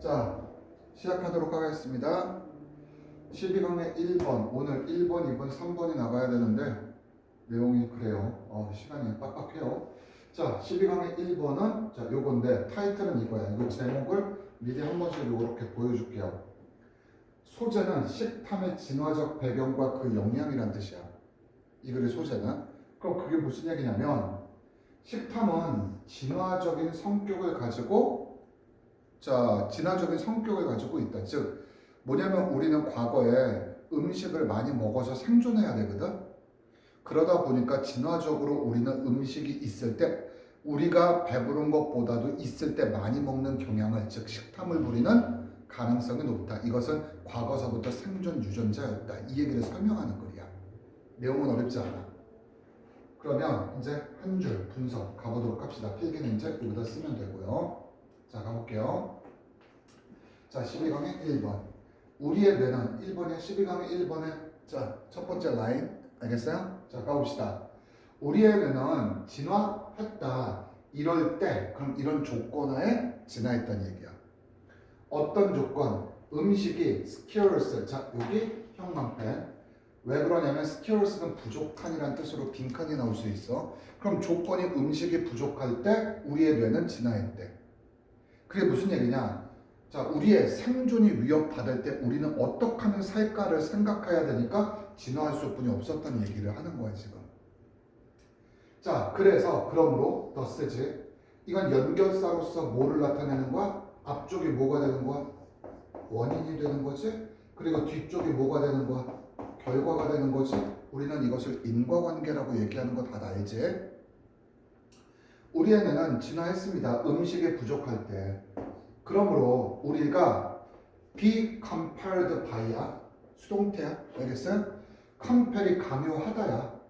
자, 시작하도록 하겠습니다. 12강의 1번, 오늘 1번, 2번, 3번이 나가야 되는데 내용이 그래요. 시간이 빡빡해요. 자, 12강의 1번은 자, 요건데 타이틀은 이거야. 이거 제목을 미리 한 번씩 이렇게 보여줄게요. 소재는 식탐의 진화적 배경과 그 영향이란 뜻이야. 이 글의 소재는. 그럼 그게 무슨 얘기냐면 식탐은 진화적인 성격을 가지고 진화적인 성격을 가지고 있다. 즉 뭐냐면 우리는 과거에 음식을 많이 먹어서 생존해야 되거든. 그러다 보니까 진화적으로 우리는 음식이 있을 때 우리가 배부른 것보다도 있을 때 많이 먹는 경향을, 즉 식탐을 부리는 가능성이 높다. 이것은 과거서부터 생존 유전자였다. 이 얘기를 설명하는 글이야. 내용은 어렵지 않아. 그러면 이제 한 줄 분석 가보도록 합시다. 필기는 이제 여기다 쓰면 되고요. 자, 가볼게요. 자, 12강의 1번. 우리의 뇌는 1번에 12강의 1번에 자, 첫 번째 라인 알겠어요? 자, 가봅시다. 우리의 뇌는 진화했다. 이럴 때 그럼 이런 조건하에 진화했다는 얘기야. 어떤 조건? 음식이 scarce. 자, 여기 형광펜. 왜 그러냐면 scarce는 부족한이란 뜻으로 빈칸이 나올 수 있어. 그럼 조건이 음식이 부족할 때 우리의 뇌는 진화했대. 그게 무슨 얘기냐? 자, 우리의 생존이 위협받을 때 우리는 어떻게 하면 살까를 생각해야 되니까 진화할 수뿐이 없었다는 얘기를 하는 거야 지금. 자, 그래서 그러므로 더 쓰지. 이건 연결사로서 뭐를 나타내는 거야? 앞쪽이 뭐가 되는 거야? 원인이 되는 거지. 그리고 뒤쪽이 뭐가 되는 거야? 결과가 되는 거지. 우리는 이것을 인과관계라고 얘기하는 거 다 알지? 우리의 뇌는 진화했습니다. 음식이 부족할 때. 그러므로 우리가 be compared by야. 수동태야. 알겠어요? compare이 강요하다야.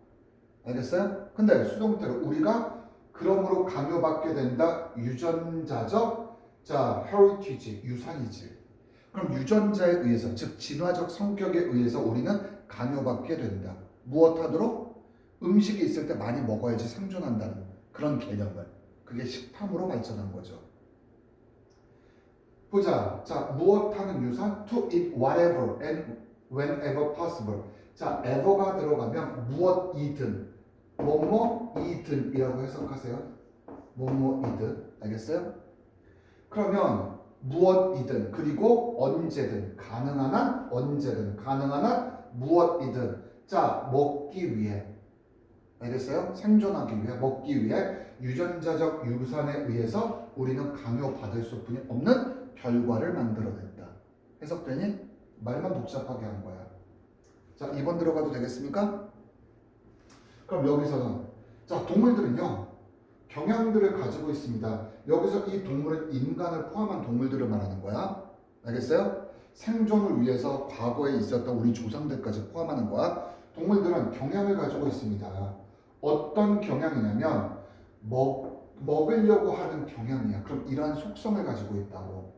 알겠어요? 근데 수동태로 우리가 그러므로 강요받게 된다. 유전자적 heritage, 유산이지. 그럼 유전자에 의해서, 즉 진화적 성격에 의해서 우리는 강요받게 된다. 무엇하도록? 음식이 있을 때 많이 먹어야지 생존한다는 그런 개념을. 그게 식탐으로 발전한 거죠. 보자. 자, 무엇하는 유산? To eat whatever and whenever possible. 자, ever가 들어가면 무엇이든, 뭐뭐이든 이라고 해석하세요. 뭐뭐이든. 알겠어요? 그러면 무엇이든, 그리고 언제든, 가능한 한 언제든, 가능한 한 무엇이든. 자, 먹기 위해. 알겠어요? 생존하기 위해, 먹기 위해 유전자적 유산에 의해서 우리는 강요받을 수뿐이 없는 결과를 만들어냈다. 해석되니? 말만 복잡하게 한 거야. 자, 2번 들어가도 되겠습니까? 그럼 여기서는 자, 동물들은요 경향들을 가지고 있습니다. 여기서 이 동물은 인간을 포함한 동물들을 말하는 거야. 알겠어요? 생존을 위해서 과거에 있었던 우리 조상들까지 포함하는 거야. 동물들은 경향을 가지고 있습니다. 어떤 경향이냐면 먹으려고 하는 경향이야. 그럼 이러한 속성을 가지고 있다고.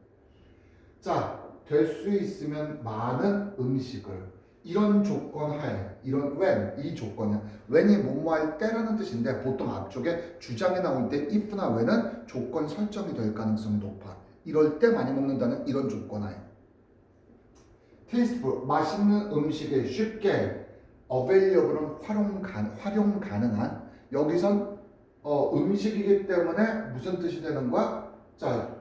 자, 될 수 있으면 많은 음식을, 이런 조건 하에, 이런 when, 이 조건이야. when이 뭐뭐 할 때라는 뜻인데 보통 앞쪽에 주장이 나올 때 if나 when은 조건 설정이 될 가능성이 높아. 이럴 때 많이 먹는다는 이런 조건 하에. tasteful, 맛있는 음식에 쉽게, available은 활용 가능한. 여기선 음식이기 때문에 무슨 뜻이 되는 거야? 자,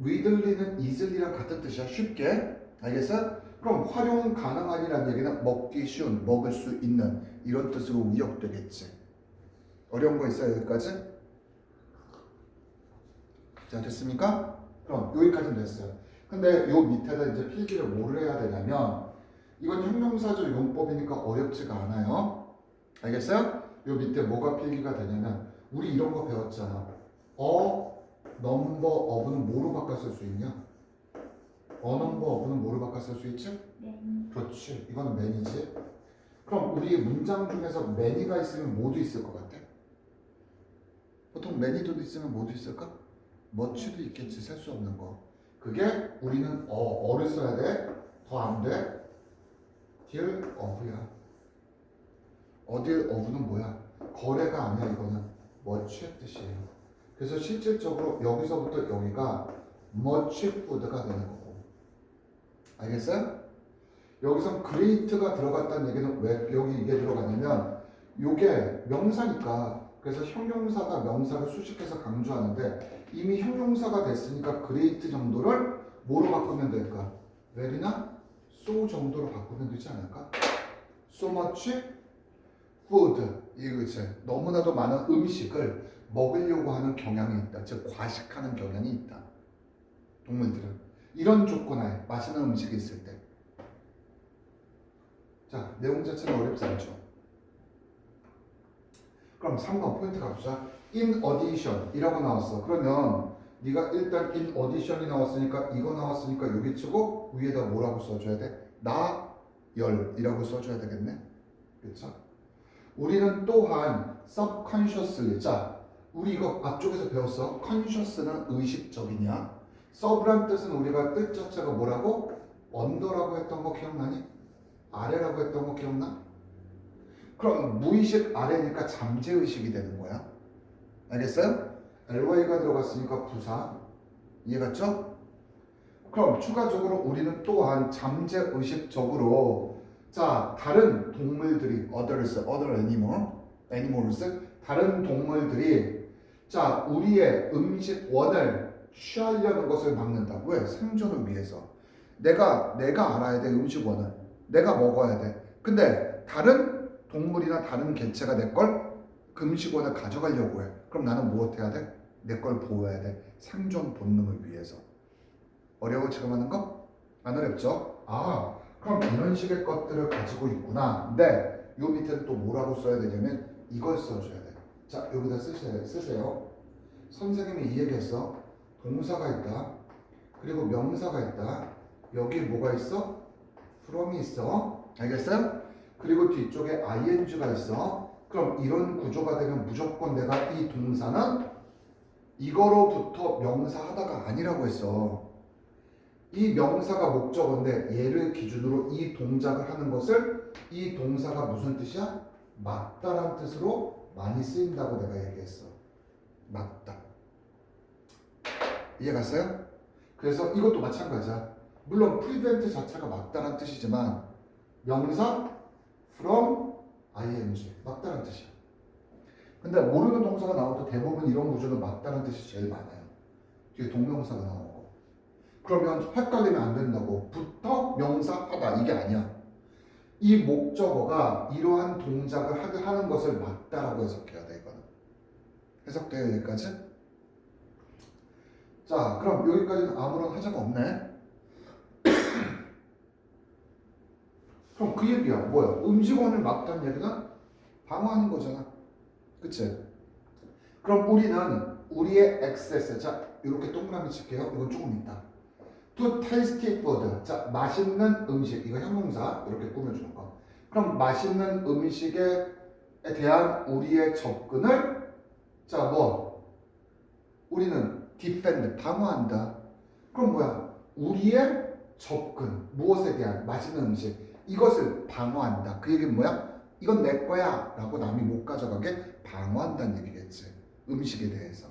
readilly는 easily랑 같은 뜻이야. 쉽게. 알겠어? 그럼 활용 가능한이라는 얘기는 먹기 쉬운, 먹을 수 있는 이런 뜻으로 위역되겠지. 어려운 거 있어요? 여기까지? 자, 됐습니까? 그럼 여기까지는 됐어요. 근데 요 밑에다 이제 필기를 뭐를 해야 되냐면 이건 형용사적 용법이니까 어렵지가 않아요. 알겠어요? 요 밑에 뭐가 필기가 되냐면 우리 이런 거 배웠잖아. number of는 뭐로 바꿔 쓸 수 있냐? number of는 뭐로 바꿔 쓸 수 있지? 그렇지. 이거는 many지. 그럼 우리 문장 중에서 many가 있으면 뭐도 있을 것 같아? 보통 many도 있으면 뭐도 있을까? much도 있겠지. 셀 수 없는 거. 그게 우리는 어를 써야 돼. 더 안 돼. deal of야. deal of는 뭐야? 거래가 아니야. 이거는 much의 뜻이에요. 그래서 실질적으로 여기서부터 여기가 much food가 되는 거고. 알겠어요? 여기서 great가 들어갔다는 얘기는 왜 여기 이게 들어가냐면 이게 명사니까 그래서 형용사가 명사를 수식해서 강조하는데 이미 형용사가 됐으니까 great 정도를 뭐로 바꾸면 될까? where나 so 정도로 바꾸면 되지 않을까? so much food 이거지. 너무나도 많은 음식을 먹으려고 하는 경향이 있다. 즉 과식하는 경향이 있다. 동물들은 이런 조건하에 맛있는 음식이 있을 때. 자, 내용 자체는 어렵지 않죠. 그럼 3번 포인트 가보자. in addition 이라고 나왔어. 그러면 네가 일단 in addition이 나왔으니까 이거 나왔으니까 여기 치고 위에다 뭐라고 써줘야 돼? 나열이라고 써줘야 되겠네. 그렇죠? 우리는 또한 subconsciously. 자, 우리 이거 앞쪽에서 배웠어. conscious는 의식적이냐? sub란 뜻은 우리가 뜻 자체가 뭐라고? under라고 했던 거 기억나니? 아래라고 했던 거 기억나? 그럼 무의식 아래니까 잠재의식이 되는 거야. 알겠어요? ly가 들어갔으니까 부사. 이해갔죠? 그럼 추가적으로 우리는 또한 잠재의식적으로 자 다른 동물들이 other animals 다른 동물들이 자 우리의 음식원을 취하려는 것을 막는다. 왜? 생존을 위해서. 내가 알아야 돼. 음식원을 내가 먹어야 돼. 근데 다른 동물이나 다른 개체가 내 걸 금식원을 가져가려고 해. 그럼 나는 무엇해야 돼? 내 걸 보호해야 돼. 생존 본능을 위해서. 어려워 지금 하는 거? 안 어렵죠? 아 그럼 이런 식의 것들을 가지고 있구나. 근데 요 밑에는 또 뭐라고 써야 되냐면 이걸 써줘야 돼. 자 여기다 쓰세요. 선생님이 이 얘기했어. 동사가 있다. 그리고 명사가 있다. 여기 뭐가 있어? from이 있어. 알겠어요? 그리고 뒤쪽에 ing가 있어. 그럼 이런 구조가 되면 무조건 내가 이 동사는 이거로부터 명사하다가 아니라고 했어. 이 명사가 목적어인데 얘를 기준으로 이 동작을 하는 것을 이 동사가 무슨 뜻이야? 맞다란 뜻으로 많이 쓰인다고 내가 얘기했어. 맞다. 이해 갔어요? 그래서 이것도 마찬가지야. 물론 prevent 자체가 맞다란 뜻이지만 명사 from ing 맞다란 뜻이야. 근데 모르는 동사가 나올 때 대부분 이런 구조는 맞다란 뜻이 제일 많아요. 뒤에 동명사가 나오고. 그러면 헷갈리면 안 된다고. 부터 명사하다 이게 아니야. 이 목적어가 이러한 동작을 하는 것을 맞다라고 해석해야 돼. 이거는 해석돼요 여기까지? 자 그럼 여기까지는 아무런 하자가 없네. 그럼 그 얘기야 뭐야? 음식원을 막다는 얘기는 방어하는 거잖아. 그치? 그럼 우리는 우리의 액세스 자 이렇게 동그라미 칠게요. 이건 조금 있다. To tasty food 자 맛있는 음식 이거 형용사 이렇게 꾸며주는 거. 그럼 맛있는 음식에 대한 우리의 접근을 자 뭐 우리는 defend 방어한다. 그럼 뭐야? 우리의 접근 무엇에 대한 맛있는 음식 이것을 방어한다. 그 얘기는 뭐야? 이건 내 거야 라고 남이 못 가져가게 방어한다는 얘기겠지. 음식에 대해서.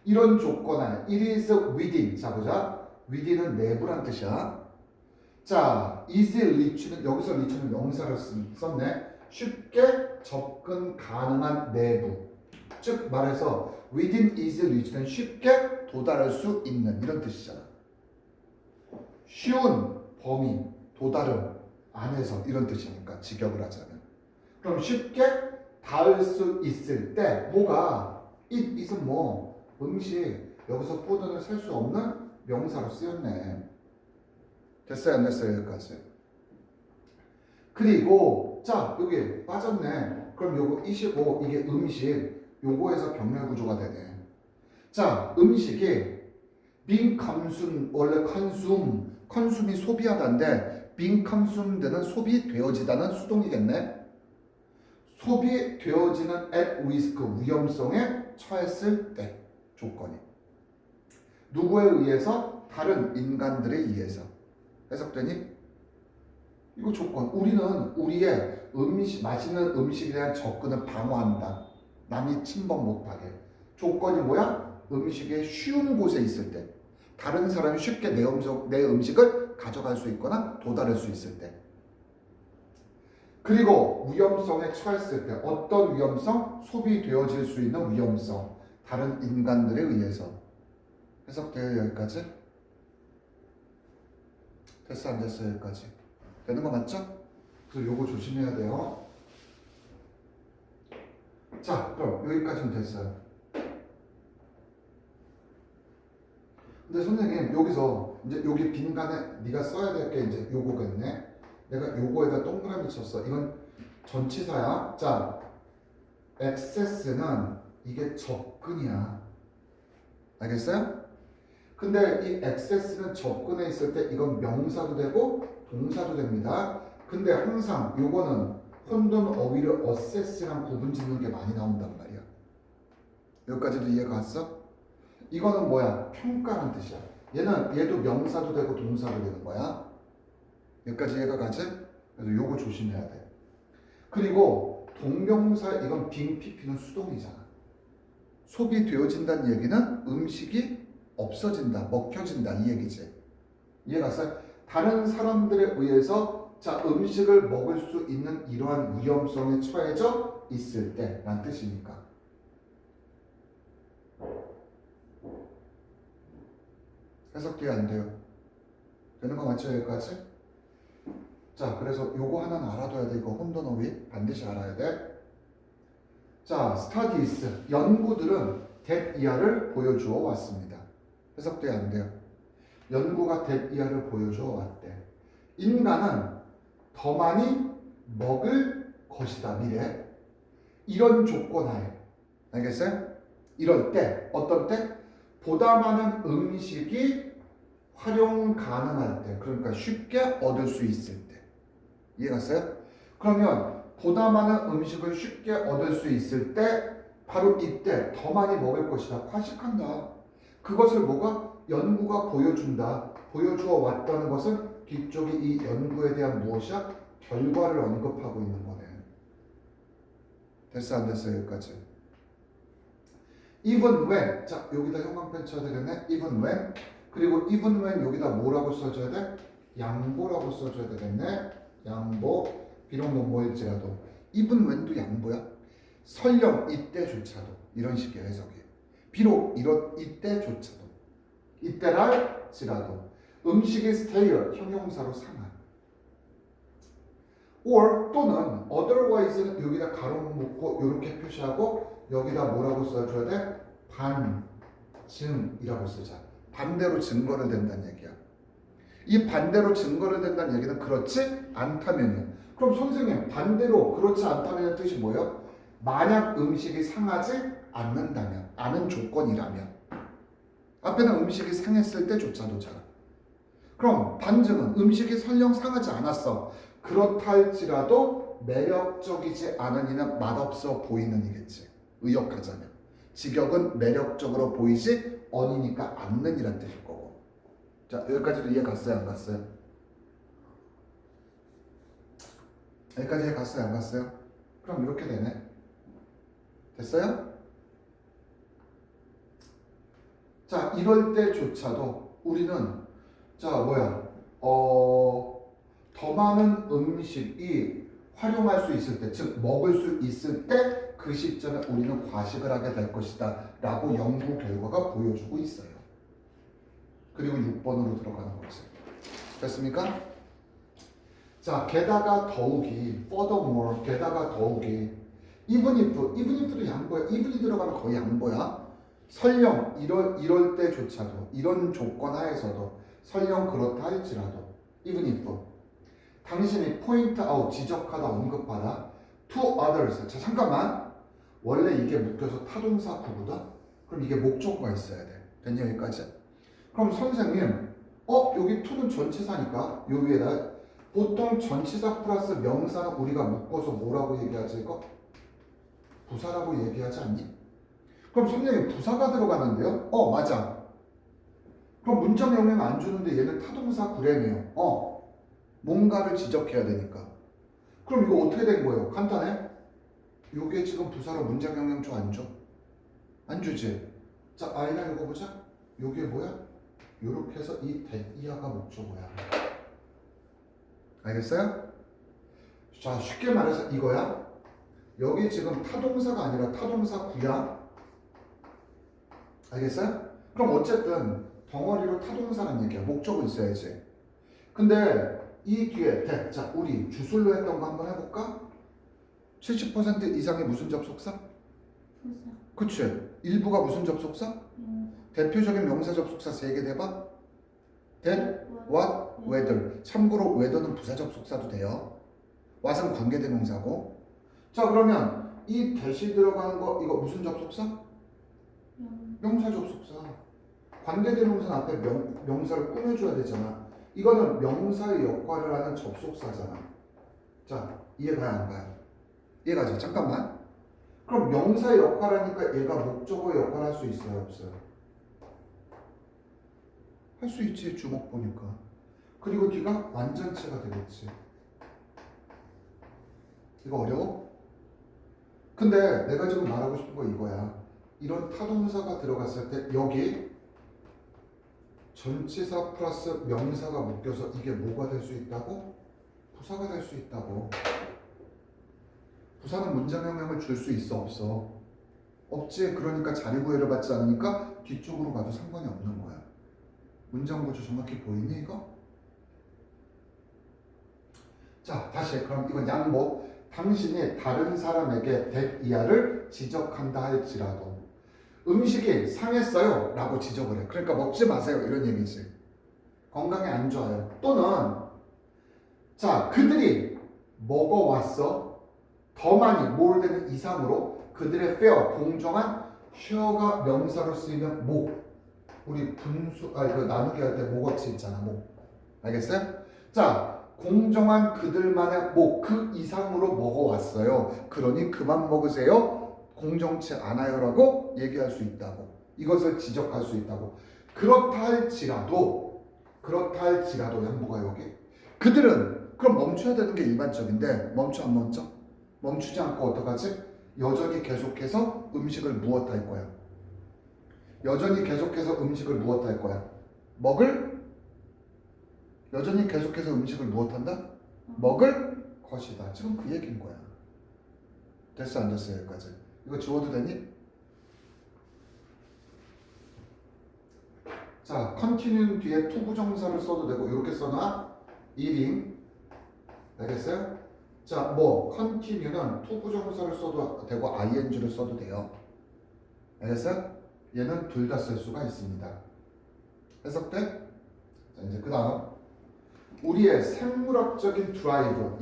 이런 조건하에 it is within 자 보자. within은 내부란 뜻이야. 자 is reach는 여기서 reach는 명사를 썼네. 쉽게 접근 가능한 내부. 즉 말해서 within is reach는 쉽게 도달할 수 있는 이런 뜻이잖아. 쉬운 범위 도달은 안에서 이런 뜻이니까 직역을 하자면 그럼 쉽게 닿을 수 있을 때 뭐가 it is은 뭐 음식 여기서 food는 살 수 없는 명사로 쓰였네. 됐어요 안 됐어요 여기까지. 그리고 자 여기 빠졌네. 그럼 요거 it이고 이게 음식 요거에서 병렬 구조가 되네. 자 음식이 being consumed 원래 consume이 소비하다인데 being consumed는 소비되어지다는 수동이겠네. 소비되어지는 at risk 위험성에 처했을 때 조건이 누구에 의해서? 다른 인간들에 의해서 해석되니? 이거 조건. 우리는 우리의 맛있는 음식에 대한 접근을 방어한다. 남이 침범 못하게. 조건이 뭐야? 음식의 쉬운 곳에 있을 때. 다른 사람이 쉽게 내 음식을 가져갈 수 있거나 도달할 수 있을 때. 그리고 위험성에 처했을 때 어떤 위험성? 소비되어질 수 있는 위험성. 다른 인간들에 의해서. 해석돼요 여기까지? 됐어 안 됐어 여기까지? 되는 거 맞죠? 그래서 요거 조심해야 돼요. 자 그럼 여기까지는 됐어요. 근데 선생님 여기서 이제 여기 빈칸에 네가 써야 될 게 이제 요거겠네. 내가 요거에다 동그라미 쳤어. 이건 전치사야. 자, access는 이게 접근이야. 알겠어요? 근데 이 access는 접근에 있을 때 이건 명사도 되고 동사도 됩니다. 근데 항상 요거는 혼돈 어휘를 assess랑 구분 짓는 게 많이 나온단 말이야. 여기까지도 이해가 갔어? 이거는 뭐야? 평가란 뜻이야. 얘도 명사도 되고 동사도 되는 거야. 여기까지 이해가 가지? 그래서 요거 조심해야 돼. 그리고 동명사 이건 빙 PP는 수동이잖아. 소비되어진다는 얘기는 음식이 없어진다, 먹혀진다 이 얘기지. 이해갔어요? 다른 사람들에 의해서 자 음식을 먹을 수 있는 이러한 위험성에 처해져 있을 때란 뜻이니까. 해석돼야 안 돼요? 되는 거 맞죠 여기까지? 자 그래서 요거 하나는 알아둬야 돼. 이거 혼돈어휘 반드시 알아야 돼. 자 studies 연구들은 that 이하를 보여주어 왔습니다. 해석돼야 안 돼요? 연구가 that 이하를 보여주어 왔대. 인간은 더 많이 먹을 것이다 미래. 이런 조건 하에 알겠어요? 이럴 때 어떤 때? 보다 많은 음식이 활용 가능할 때, 그러니까 쉽게 얻을 수 있을 때. 이해갔어요? 그러면 보다 많은 음식을 쉽게 얻을 수 있을 때 바로 이때 더 많이 먹을 것이다. 과식한다. 그것을 뭐가? 연구가 보여준다. 보여주어 왔다는 것은 뒤쪽이 이 연구에 대한 무엇이야? 결과를 언급하고 있는 거네. 됐어 안 됐어 여기까지? even when. 자 여기다 형광펜 쳐야 되겠네. even when. 그리고 even when 여기다 뭐라고 써줘야 돼? 양보라고 써줘야 되겠네. 양보. 비록 뭐일지라도. even when도 양보야. 설령 이때조차도. 이런 식의 해석이. 비록 이때조차도. 이때랄지라도. 음식이 stale. 형용사로 상한. or 또는 otherwise는 여기다 가로 묶고 이렇게 표시하고 여기다 뭐라고 써줘야 돼? 반증이라고 쓰자. 반대로 증거를 댄다는 얘기야. 이 반대로 증거를 댄다는 얘기는 그렇지 않다면요. 그럼 선생님 반대로 그렇지 않다면 뜻이 뭐예요? 만약 음식이 상하지 않는다면, 아는 조건이라면. 앞에는 음식이 상했을 때조차도잖아. 그럼 반증은 음식이 설령 상하지 않았어. 그렇다 할지라도 매력적이지 않은 이는 맛없어 보이는 이겠지. 의역하자면. 직역은 매력적으로 보이지 언이니까 않는 이란 뜻일 거고. 자 여기까지도 이해 갔어요 안 갔어요? 여기까지 이해 갔어요 안 갔어요? 그럼 이렇게 되네. 됐어요? 자 이럴 때조차도 우리는 자 뭐야 더 많은 음식이 활용할 수 있을 때, 즉 먹을 수 있을 때 그 시점에 우리는 과식을 하게 될 것이다 라고 연구 결과가 보여주고 있어요. 그리고 6번으로 들어가는 거지. 됐습니까? 자 게다가 더욱이 furthermore 게다가 더욱이 even if도 양보야. even이 들어가면 거의 양보야. 설령 이럴 때조차도 이런 조건 하에서도 설령 그렇다 할지라도 even if 당신이 point out 지적하다 언급하다 to others. 자 잠깐만 원래 이게 묶여서 타동사 구구다. 그럼 이게 목적어가 있어야 돼. 됐냐 여기까지? 그럼 선생님 여기 to는 전치사니까 요 위에다 보통 전치사 플러스 명사는 우리가 묶어서 뭐라고 얘기하지 이거? 부사라고 얘기하지 않니? 그럼 선생님 부사가 들어가는데요? 맞아. 그럼 문장 영향 안 주는데 얘는 타동사 구래네요. 뭔가를 지적해야 되니까. 그럼 이거 어떻게 된 거예요? 간단해. 요게 지금 부사로 문장 영향 줘 안 줘? 안 주지? 자 아이나 이거 보자. 요게 뭐야? 이렇게 해서 이 that 이하가 목적어야. 알겠어요? 자, 쉽게 말해서 이거야. 여기 지금 타동사가 아니라 타동사 구야. 알겠어요? 그럼 어쨌든 덩어리로 타동사란 얘기야. 목적어 있어야지. 근데 이 뒤에 that. 자, 우리 주술로 했던 거 한번 해볼까? 70% 이상의 무슨 접속사? 부사. 그치? 일부가 무슨 접속사? 대표적인 명사 접속사 3개 대봐. that, what, whether. 참고로 whether는 부사 접속사도 돼요. what은 관계대명사고. 자, 그러면 이 that이 들어가는 거 이거 무슨 접속사? 명사 접속사. 관계대명사 앞에 명사를 꾸며줘야 되잖아. 이거는 명사의 역할을 하는 접속사잖아. 자, 이해가요 안 가요? 이해가죠? 잠깐만. 그럼 명사의 역할을 하니까 얘가 목적어의 역할을 할 수 있어요? 없어요? 할 수 있지, 주목 보니까. 그리고 뒤가 완전체가 되겠지. 이거 어려워? 근데 내가 지금 말하고 싶은 거 이거야. 이런 타동사가 들어갔을 때 여기 전치사 플러스 명사가 묶여서 이게 뭐가 될 수 있다고? 부사가 될 수 있다고. 부사는 문장형용을 줄 수 있어? 없어? 없지. 그러니까 자리구애를 받지 않으니까 뒤쪽으로 가도 상관이 없는 거야. 문장구조 정확히 보이니 이거? 자, 다시 그럼 이건 양보. 당신이 다른 사람에게 that 이하를 지적한다 할지라도 음식이 상했어요 라고 지적을 해. 그러니까 먹지 마세요 이런 얘기지. 건강에 안 좋아요. 또는 자, 그들이 먹어왔어. 더 많이 more than 이상으로 그들의 fair 공정한 share가 명사로 쓰이면 목. 우리 분수 그 나누기 할 때 목어치 있잖아. 목. 알겠어요? 자, 공정한 그들만의 그 이상으로 먹어왔어요. 그러니 그만 먹으세요. 공정치 않아요라고 얘기할 수 있다고. 이것을 지적할 수 있다고. 그렇다 할지라도 양보가 여기. 그들은 그럼 멈춰야 되는 게 일반적인데 멈춰 안 멈춰? 멈추지 않고 어떡하지? 여전히 계속해서 음식을 무엇할 거야? 여전히 계속해서 음식을 무엇할 거야? 먹을? 여전히 계속해서 음식을 무엇한다? 먹을 것이다. 지금 그 얘기인 거야. 됐어 안 됐어 여기까지? 이거 지워도 되니? 자, continue 뒤에 to 부정사를 써도 되고 이렇게 써놔. eating. 알겠어요? 자, continue는 to 부정사를 써도 되고 ing를 써도 돼요. 알겠어요? 얘는 둘 다 쓸 수가 있습니다. 해석돼? 자, 이제 그 다음 우리의 생물학적인 드라이브.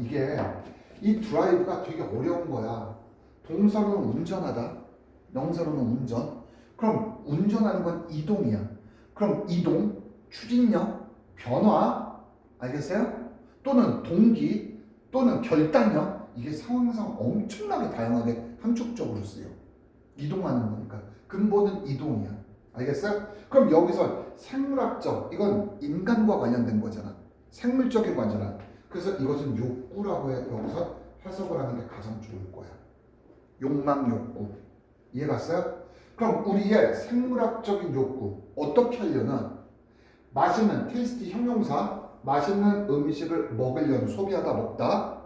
이 드라이브가 되게 어려운 거야. 동사로는 운전하다, 명사로는 운전. 그럼 운전하는 건 이동이야. 그럼 이동, 추진력, 변화, 알겠어요? 또는 동기, 또는 결단력. 이게 상황상 엄청나게 다양하게 함축적으로 쓰여. 이동하는 거니까. 근본은 이동이야. 알겠어요? 그럼 여기서 생물학적, 이건 인간과 관련된 거잖아. 생물적인 관계잖아. 그래서 이것은 욕구라고 여기서 해석을 하는 게 가장 좋을 거야. 욕망 욕구. 이해 갔어요? 그럼 우리의 생물학적인 욕구 어떻게 하려나? 맛있는 테이스티 형용사, 맛있는 음식을 먹으려는, 소비하다, 먹다.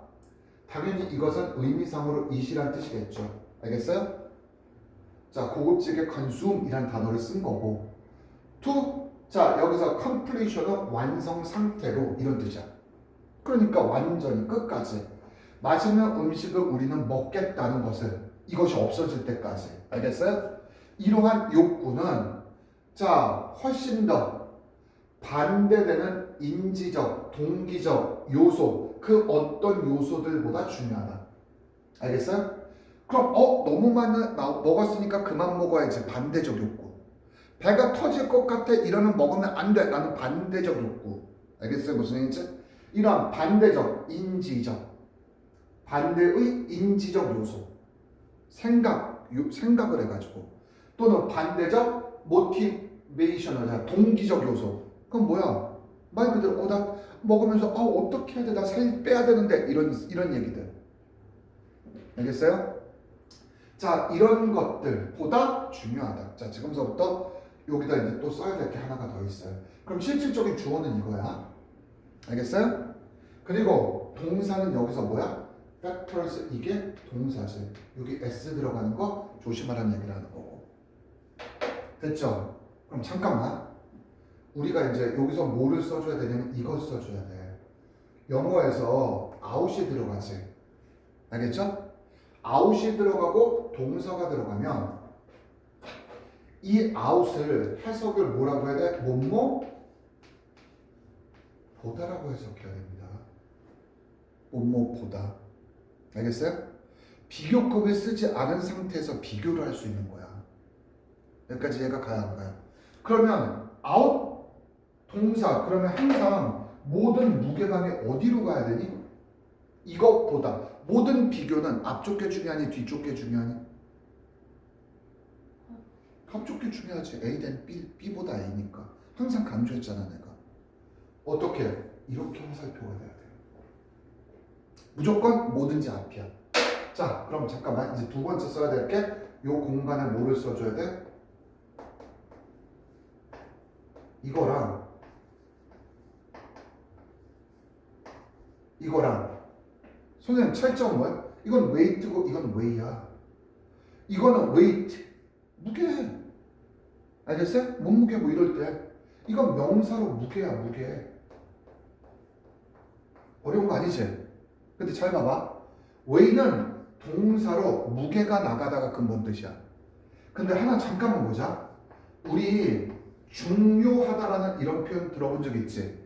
당연히 이것은 의미상으로 eat이란 뜻이겠죠. 알겠어요? 자, 고급지게 consume이란 단어를 쓴 거고, to, 자, 여기서 completion은 완성 상태로 이런 뜻이야. 그러니까 완전히 끝까지 맛있는 음식을 우리는 먹겠다는 것을, 이것이 없어질 때까지. 알겠어요? 이러한 욕구는 자, 훨씬 더 반대되는 인지적, 동기적 요소, 그 어떤 요소들보다 중요하다. 알겠어요? 그럼 너무 많이 먹었으니까 그만 먹어야지. 반대적 욕구. 배가 터질 것 같아 이러면 먹으면 안 돼 라는 반대적 욕구. 알겠어요? 무슨 얘기인지? 이런 반대적, 인지적, 반대의 인지적 요소, 생각을 해가지고, 또는 반대적 모티베이셔널, 동기적 요소. 그럼 뭐야? 말 그대로 나 먹으면서 어떻게 해야 돼? 나 살 빼야 되는데 이런 얘기들. 알겠어요? 자, 이런 것들보다 중요하다. 자, 지금서부터 여기다 이제 또 써야 될 게 하나가 더 있어요. 그럼 실질적인 주어는 이거야. 알겠어요? 그리고 동사는 여기서 뭐야? factors 이게 동사지. 여기 s 들어가는 거 조심하라는 얘기를 하는 거고. 됐죠? 그럼 잠깐만. 우리가 이제 여기서 뭐를 써줘야 되냐면 이걸 써줘야 돼. 영어에서 out이 들어가지. 알겠죠? out이 들어가고 동사가 들어가면 이 out을 해석을 뭐라고 해야 돼? 뭐뭐 보다라고 해석해야 됩니다. 뭐뭐 보다. 알겠어요? 비교급을 쓰지 않은 상태에서 비교를 할 수 있는 거야. 여기까지 얘가 가야 안 가요? 그러면 out 동사 그러면 항상 모든 무게감이 어디로 가야 되니? 이것보다 모든 비교는 앞쪽 게 중요하니 뒤쪽 게 중요하니? 앞쪽 게 중요하지. A 대 B, B보다 A니까 항상 강조했잖아 내가. 어떻게? 이렇게 화살표가 돼야 돼요. 무조건 뭐든지 앞이야. 자 그럼 잠깐만 이제 두 번째 써야 될 게 요 공간에 뭐를 써줘야 돼? 이거랑 선생님 차이점은 뭐야? 이건 weight고 이건 weigh야. 이거는 weight 무게. 알겠어요? 몸무게 뭐 이럴 때 이건 명사로 무게야 무게. 어려운 거 아니지? 근데 잘 봐봐. weigh는 동사로 무게가 나가다가 근본 뜻이야. 근데 하나 잠깐만 보자. 우리 중요하다라는 이런 표현 들어본 적 있지?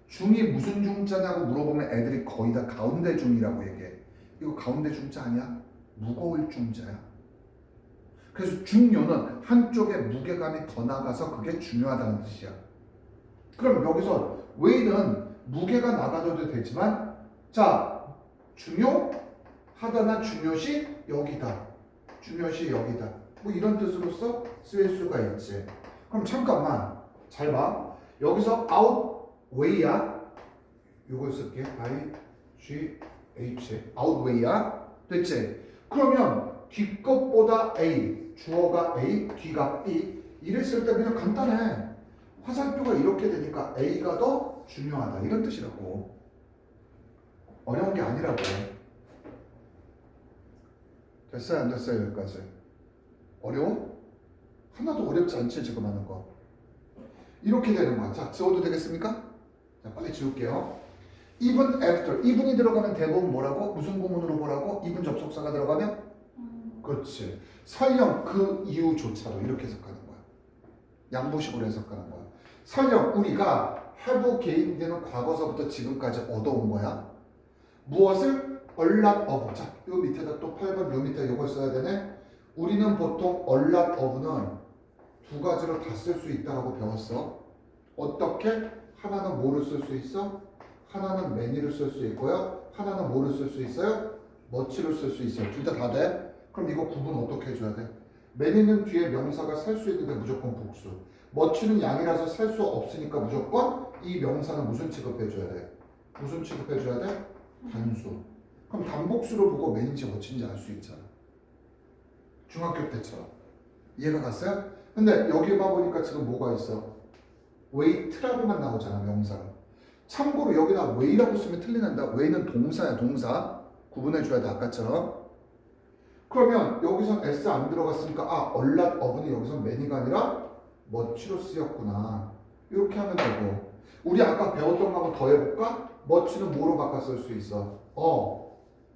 중이 무슨 중자냐고 물어보면 애들이 거의 다 가운데 중이라고 얘기해. 이거 가운데 중자 아니야? 무거울 중자야. 그래서 중요는 한쪽에 무게감이 더 나가서 그게 중요하다는 뜻이야. 그럼 여기서 weight는 무게가 나가도 되지만 자 중요하다나 중요시 여기다. 중요시 여기다. 뭐 이런 뜻으로서 쓰일 수가 있지. 그럼 잠깐만 잘 봐. 여기서 outweight야. 요걸 쓸게. IGH outweight야. 됐지? 그러면 뒷것보다 A, 주어가 A, 뒤가 B 이랬을 때 그냥 간단해. 화살표가 이렇게 되니까 A가 더 중요하다 이런 뜻이라고. 어려운 게 아니라고. 됐어요 안 됐어요 여기까지? 어려워? 하나도 어렵지 않지 지금 하는 거. 이렇게 되는 거야. 자 지워도 되겠습니까? 자 빨리 지울게요. even after even이 들어가면 대부분 뭐라고? 무슨 구문으로 뭐라고? even 접속사가 들어가면? 그렇지. 설령 그 이유조차도 이렇게 해석하는 거야. 양보식으로 해석하는 거야. 설령 우리가 have gain되는 과거서부터 지금까지 얻어온 거야. 무엇을? a lot of. 자, 요 밑에다 또 8번 요 밑에 요걸 써야 되네. 우리는 보통 a lot of는 두 가지로 다 쓸 수 있다고 배웠어. 어떻게? 하나는 뭐를 쓸 수 있어? 하나는 many를 쓸 수 있고요. 하나는 뭐를 쓸 수 있어요? much를 쓸 수 있어요. 둘 다 다 돼? 그럼 이거 구분 어떻게 해줘야 돼? many는 뒤에 명사가 살 수 있는데 무조건 복수. much는 양이라서 살 수 없으니까 무조건 이 명사는 무슨 취급해줘야 돼? 무슨 취급해줘야 돼? 단수. 그럼 단복수를 보고 many인지 much인지 알 수 있잖아. 중학교 때처럼. 이해가 갔어요? 근데 여기 봐보니까 지금 뭐가 있어? weight라고만 나오잖아 명사가. 참고로 여기다 weigh라고 쓰면 틀리는다. weigh는 동사야 동사. 구분해줘야 돼 아까처럼. 그러면 여기선 s 안 들어갔으니까 a lot of는 여기서 many가 아니라 much로 쓰였구나. 이렇게 하면 되고. 우리 아까 배웠던 거 한번 더 해볼까? much는 뭐로 바꿔 쓸 수 있어?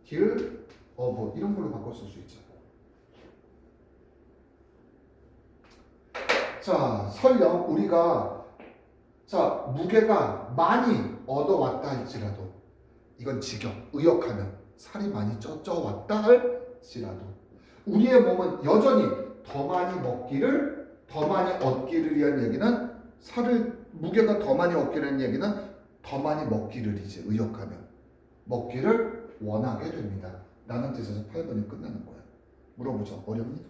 deal of 이런 걸로 바꿔 쓸 수 있잖아. 자, 설령 우리가 자 무게가 많이 얻어왔다 할지라도 이건 직역, 의역하면 살이 많이 쪄왔다 할지라도 우리의 몸은 여전히 더 많이 먹기를, 더 많이 얻기를 위한 얘기는 살을 무게가 더 많이 얻기라는 얘기는 더 많이 먹기를이지. 의역하면 먹기를 원하게 됩니다. 라는 뜻에서 8번이 끝나는 거야. 물어보죠. 어렵니?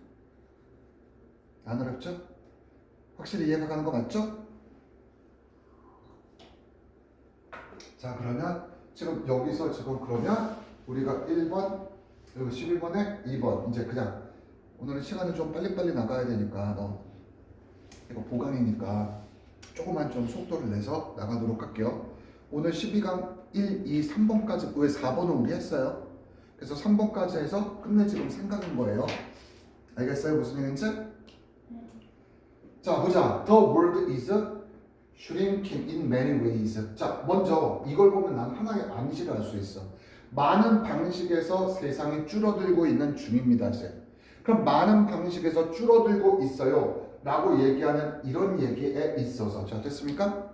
안 어렵죠? 확실히 이해가 가는 거 맞죠? 자 그러면 지금 여기서 지금 그러면 우리가 1번 그리고 11번에 2번 이제 그냥 오늘은 시간을 좀 빨리빨리 나가야 되니까 너 이거 보강이니까 조금만 좀 속도를 내서 나가도록 할게요. 오늘 12강 1, 2, 3번까지 왜 4번은 우리 했어요? 그래서 3번까지 해서 끝내지금 생각인 거예요. 알겠어요? 무슨 얘기인지? 자 보자. The world is shrinking in many ways. 자 먼저 이걸 보면 난 하나의 암시를 알 수 있어. 많은 방식에서 세상이 줄어들고 있는 중입니다. 이제. 그럼 많은 방식에서 줄어들고 있어요 라고 얘기하는 이런 얘기에 있어서 자 됐습니까?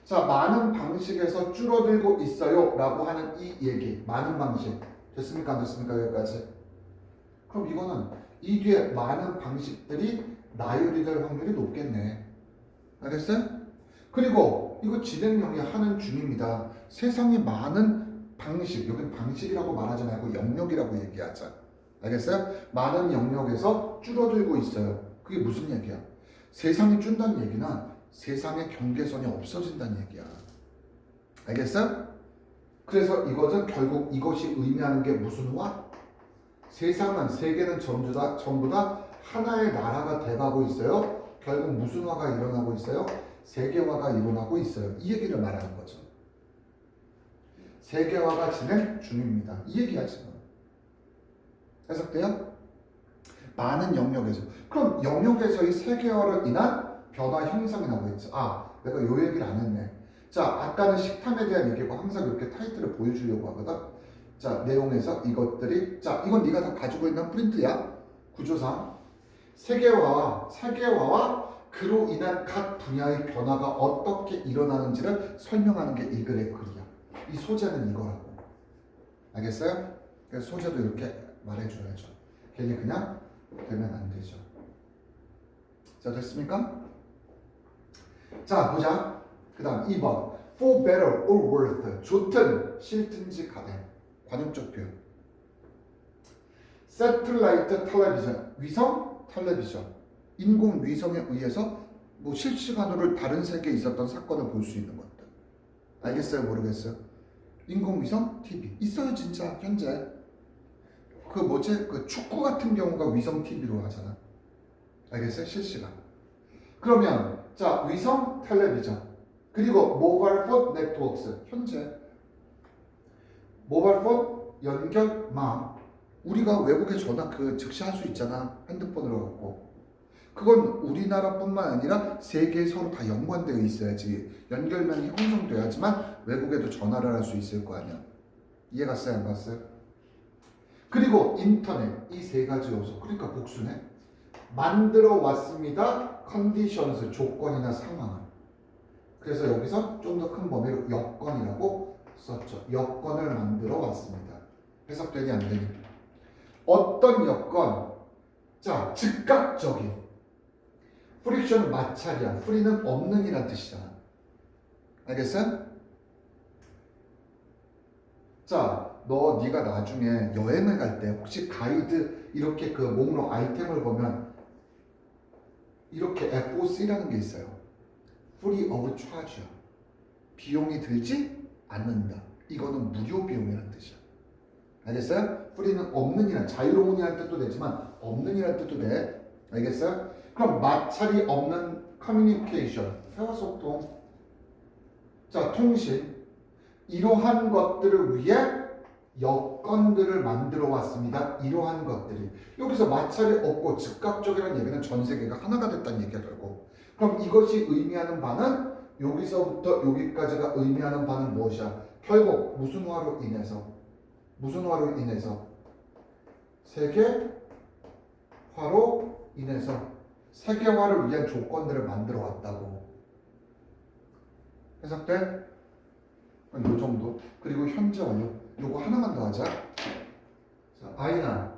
자 많은 방식에서 줄어들고 있어요 라고 하는 이 얘기 많은 방식 됐습니까? 안 됐습니까? 여기까지. 그럼 이거는 이 뒤에 많은 방식들이 나열이 될 확률이 높겠네. 알겠어요? 그리고 이거 진행형이 하는 중입니다. 세상에 많은 방식, 여기는 방식이라고 말하지 말고 영역이라고 얘기하자. 알겠어요? 많은 영역에서 줄어들고 있어요. 그게 무슨 얘기야? 세상이 준다는 얘기는 세상의 경계선이 없어진다는 얘기야. 알겠어요? 그래서 이것은 결국 이것이 의미하는 게 무슨 화? 세상은 세계는 전부 다 하나의 나라가 돼가고 있어요. 결국 무슨 화가 일어나고 있어요? 세계화가 일어나고 있어요. 이 얘기를 말하는 거죠. 세계화가 진행 중입니다. 이 얘기야 지금. 해석돼요? 많은 영역에서. 그럼 영역에서의 세계화로 인한 변화 형성이 나고 있죠. 아, 내가 요 얘기를 안 했네. 자, 아까는 식탐에 대한 얘기고 항상 이렇게 타이틀을 보여주려고 하거든. 자, 내용에서 이것들이 자, 이건 네가 다 가지고 있는 프린트야. 구조상. 세계화와 그로 인한 각 분야의 변화가 어떻게 일어나는지를 설명하는 게 이 글의 글이야. 이 소재는 이거라고. 알겠어요? 그래서 소재도 이렇게 말해줘야죠. 괜히 그냥 되면 안 되죠. 자, 됐습니까? 자, 보자. 그 다음 2번. For better or worse. 좋든 싫든지 가든. 관용적 표현. Satellite television. 위성 텔레비전. 인공위성에 의해서 뭐 실시간으로 다른 세계에 있었던 사건을 볼 수 있는 것들. 알겠어요? 모르겠어요? 인공위성 TV. 있어요, 진짜, 현재. 그 뭐지? 그 축구 같은 경우가 위성 TV로 하잖아. 알겠어요? 실시간. 그러면 자 위성 텔레비전 그리고 모바일 폰 네트워크스 현재 모바일 폰 연결망 우리가 외국에 전화 그 즉시 할 수 있잖아. 핸드폰으로 갖고. 그건 우리나라뿐만 아니라 세계에 서로 다 연관되어 있어야지 연결망이 형성돼야지만 외국에도 전화를 할 수 있을 거 아니야. 이해 갔어요? 안 갔어요? 그리고 인터넷 이 세 가지 요소 그러니까 복수네. 만들어 왔습니다. 컨디션스 조건이나 상황을. 그래서 여기서 좀 더 큰 범위로 여건이라고 썼죠. 여건을 만들어 왔습니다. 해석되니 안 되니? 어떤 여건? 자 즉각적인 프릭션은 마찰이야. 프리는 없는 이란 뜻이잖아. 알겠어요? 자, 네가 나중에 여행을 갈 때 혹시 가이드 이렇게 그 목록 아이템을 보면 이렇게 FOC라는 게 있어요. Free of Charge야. 비용이 들지 않는다. 이거는 무료 비용이라는 뜻이야. 알겠어요? Free는 없는 이란 자유로운이라는 뜻도 되지만 없는 이란 뜻도 돼. 알겠어요? 그럼 마찰이 없는 커뮤니케이션, 회화소통. 자, 통신. 이러한 것들을 위해 여건들을 만들어 왔습니다. 이러한 것들이. 여기서 마찰이 없고 즉각적이라는 얘기는 전 세계가 하나가 됐다는 얘기가 되고. 그럼 이것이 의미하는 바는 여기서부터 여기까지가 의미하는 바는 무엇이야? 결국 무슨 화로 인해서? 무슨 화로 인해서? 세계화로 인해서 세계화를 위한 조건들을 만들어 왔다고. 해석돼? 요 정도. 그리고 현재 완료. 요거 하나만 더 하자. 자, 아이나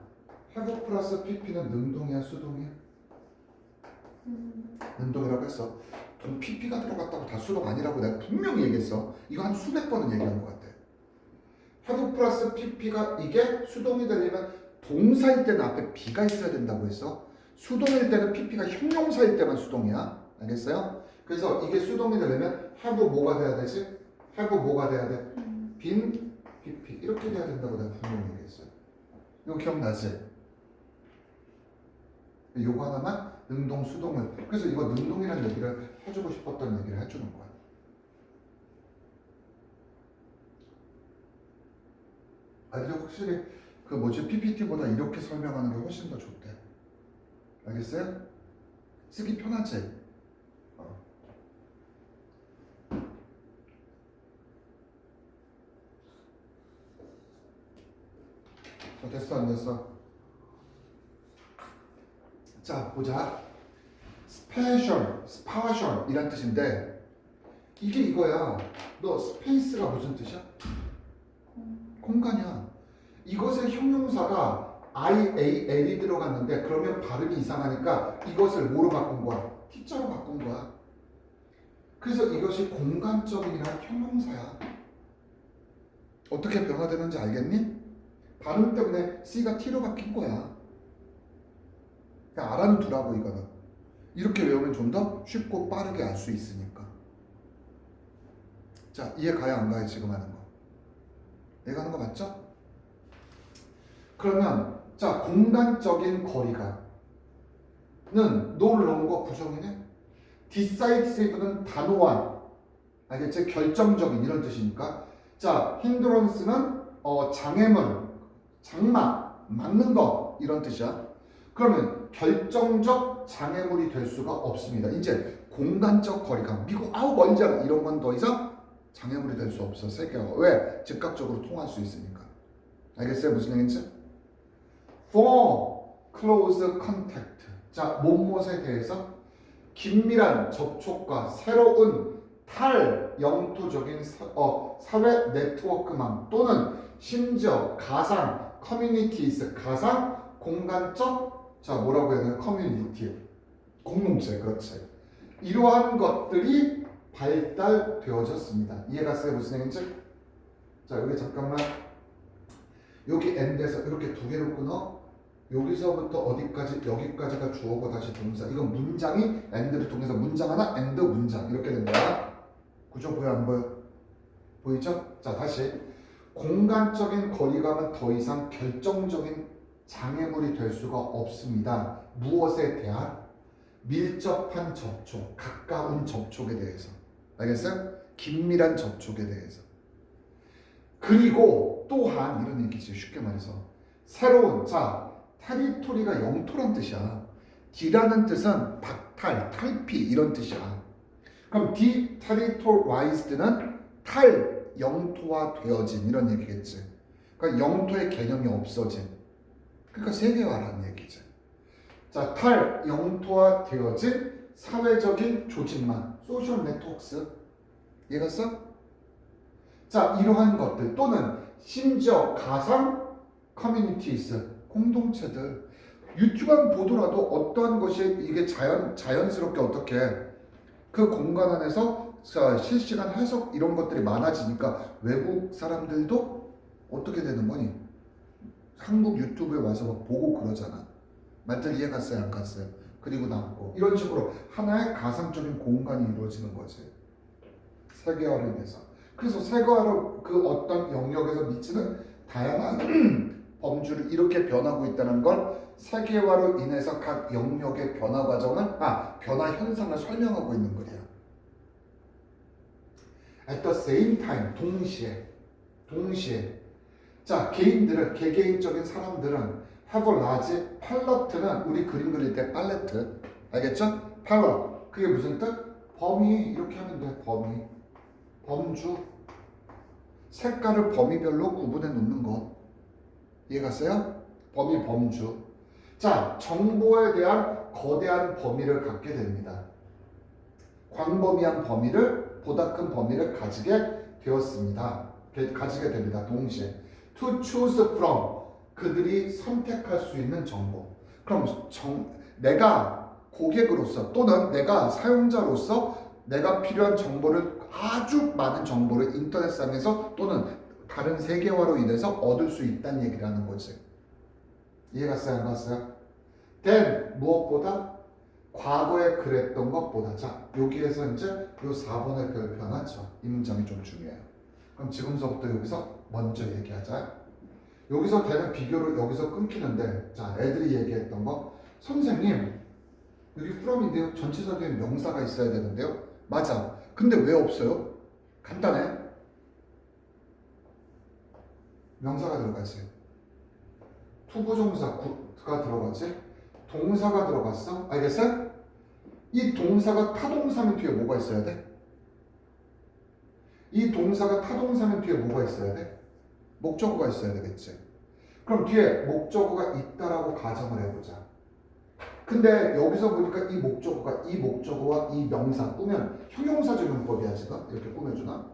have 플러스 pp는 능동이야, 수동이야? 능동이라고 했어. 전 pp가 들어갔다고 다 수동 아니라고 내가 분명히 얘기했어. 이거 한 수백 번은 얘기한 것 같아. have 플러스 pp가 이게 수동이 되려면 동사일 때는 앞에 b가 있어야 된다고 했어. 수동일 때는 pp가 형용사일 때만 수동이야. 알겠어요? 그래서 이게 수동이 되려면 have 뭐가 돼야 되지? have 뭐가 돼야 돼? 빈 pp 이렇게 돼야 된다고 내가 분명히 얘기했어요. 이거 기억나지? 요거 하나만 능동, 수동을. 그래서 이거 능동이라는 얘기를 해주고 싶었던 얘기를 해주는 거야. 아주 확실히 그 뭐지 PPT보다 이렇게 설명하는 게 훨씬 더 좋대. 알겠어요? 쓰기 편하지? 자, 됐어 안 됐어? 자 보자. 스파셜 이란 뜻인데 이게 이거야. 너 스페이스가 무슨 뜻이야? 공간이야. 이것의 형용사가 IAL이 들어갔는데 그러면 발음이 이상하니까 이것을 뭐로 바꾼 거야? T자로 바꾼 거야. 그래서 이것이 공간적이란 형용사야. 어떻게 변화되는지 알겠니? 발음 때문에 C가 T로 바뀐 거야. 그냥 알아는 두라고 이거는. 이렇게 외우면 좀 더 쉽고 빠르게 알 수 있으니까. 자, 이해 가야 안 가요 지금 하는 거? 내가 하는 거 맞죠? 그러면 자 공간적인 거리가는 no longer 부정이네. decisive는 단호한, 알겠지? 결정적인 이런 뜻이니까. 자 hindrance는 장애물, 장막, 막는 거 이런 뜻이야. 그러면 결정적 장애물이 될 수가 없습니다. 이제 공간적 거리감, 미국 아우 멀지 않아 이런 건 더 이상 장애물이 될 수 없어. 세계화. 왜? 즉각적으로 통할 수 있으니까. 알겠어요? 무슨 얘기인지? For close contact. 자, 못못에 대해서 긴밀한 접촉과 새로운 탈영토적인 사회 네트워크망 또는 심지어 가상 커뮤니티스, 가상 공간적, 자 뭐라고 해야 되나? 커뮤니티, 공동체. 그렇지. 이러한 것들이 발달되어졌습니다. 이해갔어요? 무슨 얘기인지? 자 여기 잠깐만, 여기 end에서 이렇게 두 개를 끊어. 여기서부터 어디까지, 여기까지가 주어고 다시 동사. 이건 문장이 end를 통해서 문장 하나, end 문장 이렇게 된 거야. 구조 보여 안 보여? 보이죠? 자 다시, 공간적인 거리감은 더 이상 결정적인 장애물이 될 수가 없습니다. 무엇에 대한? 밀접한 접촉, 가까운 접촉에 대해서. 알겠어요? 긴밀한 접촉에 대해서. 그리고 또한 이런 얘기지. 쉽게 말해서 새로운, 자 테리토리가 영토란 뜻이야. D라는 뜻은 박탈, 탈피 이런 뜻이야. 그럼 deterritorized는 탈영토화 되어진 이런 얘기겠지. 그러니까 영토의 개념이 없어진, 그러니까 세계화라는 얘기지. 자, 탈영토화 되어진 사회적인 조직망, 소셜 네트워크스. 이해갔어? 자, 이러한 것들 또는 심지어 가상 커뮤니티스, 공동체들. 유튜브 보더라도 어떠한 것이 이게 자연스럽게 어떻게 그 공간 안에서 자, 실시간 해석 이런 것들이 많아지니까 외국 사람들도 어떻게 되는 거니? 한국 유튜브에 와서 막 보고 그러잖아. 말들 이해 갔어요? 안 갔어요? 그리고 남고 이런 식으로 하나의 가상적인 공간이 이루어지는 거지. 세계화로 인해서. 그래서 세계화로 그 어떤 영역에서 미치는 다양한 범주를 이렇게 변하고 있다는 걸 세계화로 인해서 각 영역의 변화 과정을, 변화 현상을 설명하고 있는 거야. At the same time, 동시에. 자, 개인들은, 개개인적인 사람들은 have a large pallette는 우리 그림 그릴 때 팔레트, 알겠죠? palette. 그게 무슨 뜻? 범위. 이렇게 하면 돼. 범위. 범주. 색깔을 범위별로 구분해 놓는 것. 이해갔어요? 범위, 범주. 자, 정보에 대한 거대한 범위를 갖게 됩니다. 광범위한 범위를, 보다 큰 범위를 가지게 되었습니다. 가지게 됩니다. 동시에. To choose from. 그들이 선택할 수 있는 정보. 그럼 내가 고객으로서 또는 내가 사용자로서 내가 필요한 정보를, 아주 많은 정보를 인터넷상에서 또는 다른 세계화로 인해서 얻을 수 있다는 얘기를 하는 거지. 이해갔어요? 안 갔어요? then 무엇보다? 과거에 그랬던 것보다. 자, 여기에서 이제 요 4번의 그 변화죠. 이 문장이 좀 중요해요. 그럼 지금서부터 여기서 먼저 얘기하자. 여기서 되는 비교를 여기서 끊기는데, 자, 애들이 얘기했던 거, 선생님 여기 from인데요. 전치사 뒤에 명사가 있어야 되는데요. 맞아. 근데 왜 없어요? 간단해. 명사가 들어가지. 투부정사가 들어가지. 동사가 들어갔어. 알겠어요? 이 동사가 타동사면 뒤에 뭐가 있어야 돼? 이 동사가 타동사면 뒤에 뭐가 있어야 돼? 목적어가 있어야 되겠지. 그럼 뒤에 목적어가 있다라고 가정을 해보자. 근데 여기서 보니까 이 목적어와 이 명사 꾸면 형용사적 용법이야 지금 이렇게 꾸며주나?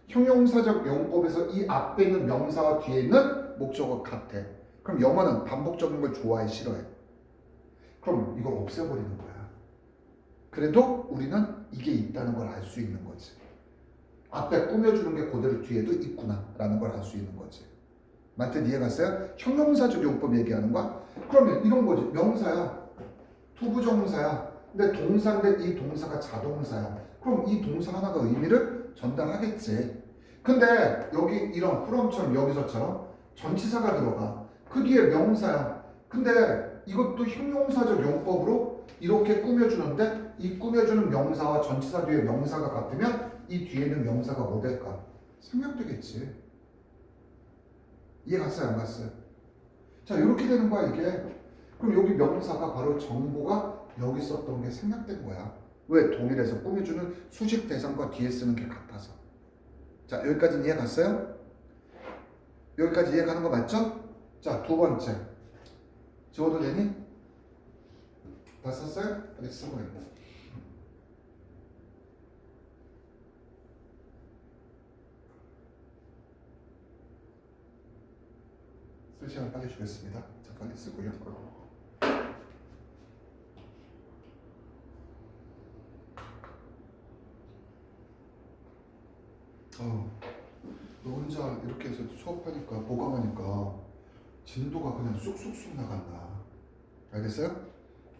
형용사적 용법에서 이 앞에 있는 명사와 뒤에 있는 목적어가 같아. 그럼 영어는 반복적인 걸 좋아해 싫어해? 그럼 이걸 없애버리는 거야. 그래도 우리는 이게 있다는 걸 알 수 있는 거지. 앞에 꾸며주는 게 그대로 뒤에도 있구나 라는 걸 알 수 있는 거지. 맞든 이해갔어요? 형용사적 용법 얘기하는 거야? 그러면 이런 거지. 명사야. 투부정사야. 근데 동사인데 이 동사가 자동사야. 그럼 이 동사 하나가 의미를 전달하겠지. 근데 여기 이런 from처럼 여기서처럼 전치사가 들어가. 그 뒤에 명사야. 근데 이것도 형용사적 용법으로 이렇게 꾸며주는데 이 꾸며주는 명사와 전치사 뒤에 명사가 같으면 이 뒤에는 명사가 뭐 될까? 생략되겠지. 이해 갔어요? 안 갔어요? 자, 이렇게 되는 거야 이게. 그럼 여기 명사가 바로 정보가 여기 썼던 게 생략된 거야. 왜? 동일해서 꾸며주는 수식 대상과 뒤에 쓰는 게 같아서. 자, 여기까지는 이해 갔어요? 여기까지 이해 가는 거 맞죠? 자, 두 번째. 지워도 되니? 다 썼어요? 빨리 쓰고 있고. 쓸 시간 빨리 주겠습니다. 자, 빨리 쓰고요. 너 혼자 이렇게 해서 수업하니까 보강하니까 진도가 그냥 쑥쑥쑥 나간다. 알겠어요?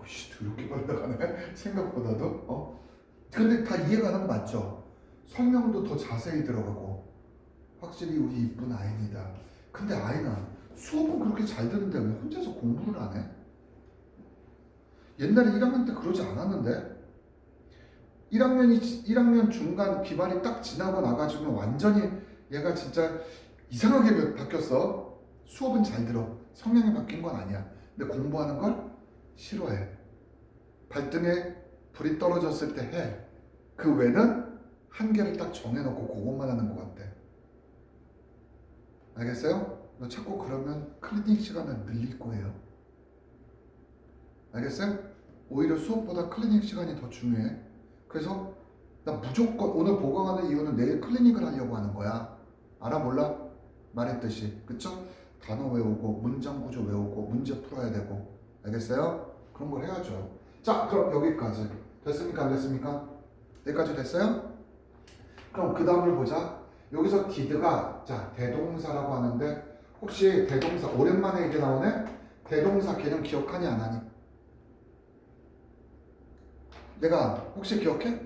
오씨, 이렇게 빨리 나가네. 생각보다도. 근데 다 이해가는 거 맞죠? 설명도 더 자세히 들어가고 확실히 우리 이쁜 아이입니다. 근데 아이는 수업은 그렇게 잘 듣는데 왜 혼자서 공부를 안 해? 옛날에 1학년 때 그러지 않았는데 1학년 중간 기반이 딱 지나고 나가지고 완전히 얘가 진짜 이상하게 바뀌었어. 수업은 잘 들어. 성향이 바뀐 건 아니야. 근데 공부하는 걸 싫어해. 발등에 불이 떨어졌을 때 해. 그 외는 한계를 딱 정해놓고 그것만 하는 것 같아. 알겠어요? 너 자꾸 그러면 클리닉 시간을 늘릴 거예요. 알겠어요? 오히려 수업보다 클리닉 시간이 더 중요해. 그래서 나 무조건 오늘 보강하는 이유는 내일 클리닉을 하려고 하는 거야. 알아 몰라? 말했듯이. 그쵸? 단어 외우고 문장 구조 외우고 문제 풀어야 되고. 알겠어요? 그런 걸 해야죠. 자, 그럼 여기까지 됐습니까? 안 됐습니까? 여기까지 됐어요? 그럼 그 다음을 보자. 여기서 did가 자 대동사라고 하는데 혹시 대동사 오랜만에 이게 나오네? 대동사 개념 기억하니 안 하니? 내가 혹시 기억해?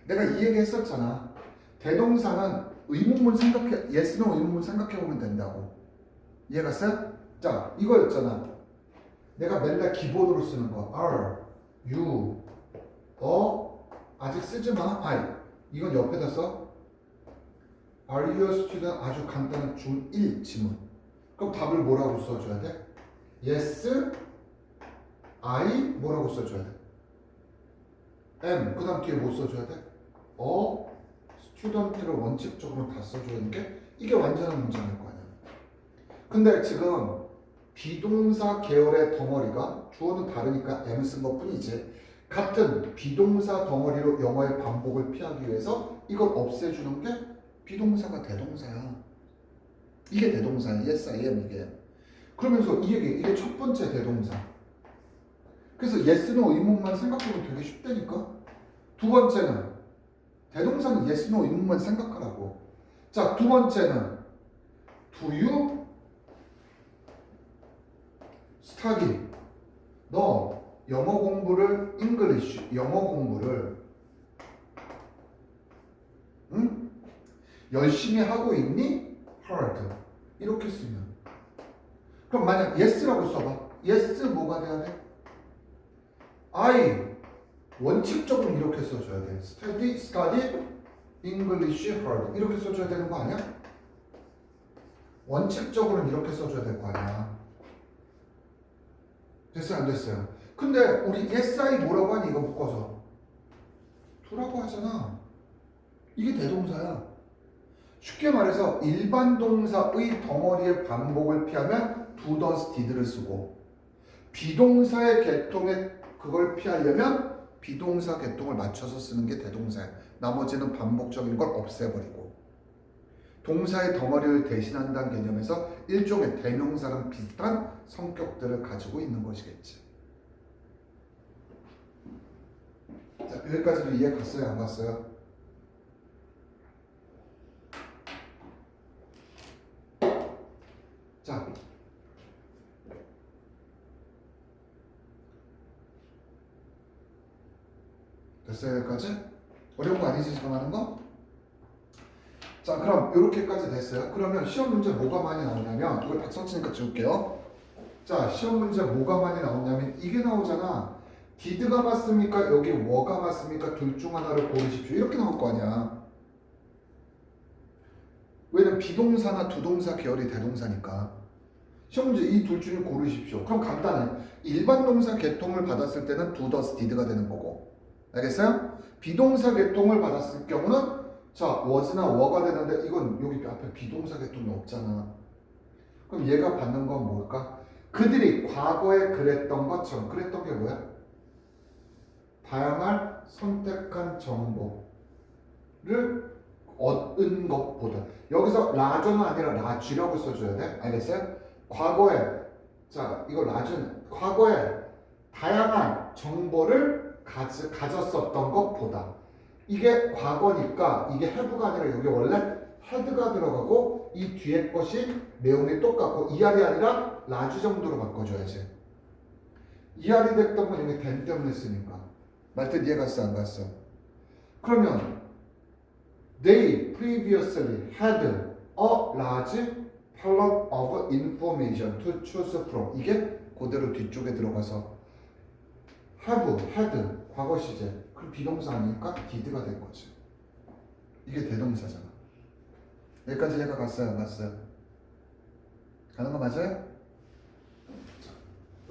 내가 이 얘기 했었잖아. 대동사는 의문문 생각해, yes, no 의문문 생각해 보면 된다고. 이해갔어요? 자, 이거였잖아. 내가 맨날 기본으로 쓰는 거. are, you, 아직 쓰지 마. 이건 옆에다 써. Are you a student? 아주 간단한 중1 지문. 그럼 답을 뭐라고 써줘야 돼? Yes, I 뭐라고 써줘야 돼? am. 그 다음 뒤에 뭐 써줘야 돼? student를 원칙적으로 다 써줘야 되는 게 이게 완전한 문장일 거 아니야. 근데 지금 비동사 계열의 덩어리가 주어는 다르니까 am 쓴 것 뿐이지 같은 비동사 덩어리로 영어의 반복을 피하기 위해서 이걸 없애주는 게 비동사가 대동사야. 이게 대동사야. yes, I am 이게. 그러면서 이게 첫 번째 대동사. 그래서 yes, no 의문만 생각하면 되게 쉽다니까. 두 번째는 대동사는 yes, no 의문만 생각하라고. 자, 두 번째는 do you study? 너 영어 공부를 English 영어 공부를 열심히 하고 있니? hard 이렇게 쓰면 그럼 만약 yes라고 써봐. yes 뭐가 돼야 돼? I 원칙적으로 이렇게 써줘야 돼. study English hard 이렇게 써줘야 되는 거 아니야? 원칙적으로는 이렇게 써줘야 될 거 아니야. 됐어요 안 됐어요? 근데 우리 SI 뭐라고 하니? 이거 묶어서 do라고 하잖아. 이게 대동사야. 쉽게 말해서 일반 동사의 덩어리의 반복을 피하면 do, does, did를 쓰고 비동사의 계통에 그걸 피하려면 비동사 계통을 맞춰서 쓰는 게 대동사야. 나머지는 반복적인 걸 없애버리고 동사의 덩어리를 대신한다는 개념에서 일종의 대명사랑 비슷한 성격들을 가지고 있는 것이겠지. 자, 여기까지도 이해 갔어요? 안 갔어요? 자, 됐어요? 여기까지? 어려운 거 아니지 지금 하는 거? 자, 그럼 이렇게까지 됐어요. 그러면 시험 문제 뭐가 많이 나오냐면 이걸 다 썼으니까 지울게요. 자, 시험 문제 뭐가 많이 나오냐면 이게 나오잖아. did가 맞습니까? 여기 were가 맞습니까? 둘 중 하나를 고르십시오. 이렇게 나올 거 아니야. 왜냐면 비동사나 두동사 계열이 대동사니까. 시험 문제 이 둘 중에 고르십시오. 그럼 간단해. 일반 동사 계통을 받았을 때는 do, does, did가 되는 거고. 알겠어요? 비동사 계통을 받았을 경우는 자, was나 were가 되는데 이건 여기 앞에 비동사 계통이 없잖아. 그럼 얘가 받는 건 뭘까? 그들이 과거에 그랬던 것처럼. 그랬던 게 뭐야? 다양한 선택한 정보를 얻은 것보다. 여기서 라저는 아니라 라쥐라고 써줘야 돼. 알겠어요? 과거에 자 이거 라쥐는 과거에 다양한 정보를 가졌었던 것보다. 이게 과거니까 이게 have가 아니라 여기 원래 had가 들어가고 이 뒤에 것이 내용이 똑같고 ER이 아니라 라쥐 정도로 바꿔줘야지. ER이 됐던 건 이미 된 때문에 쓰니까. 말뜻 이해 갔어 안 갔어? 그러면 they previously had a large palette of information to choose from. 이게 그대로 뒤쪽에 들어가서 have, had 과거 시제. 그럼 비동사 아니니까 did가 된 거지. 이게 대동사잖아. 여기까지 얘가 갔어요 안 갔어요? 가는 거 맞아요? 자,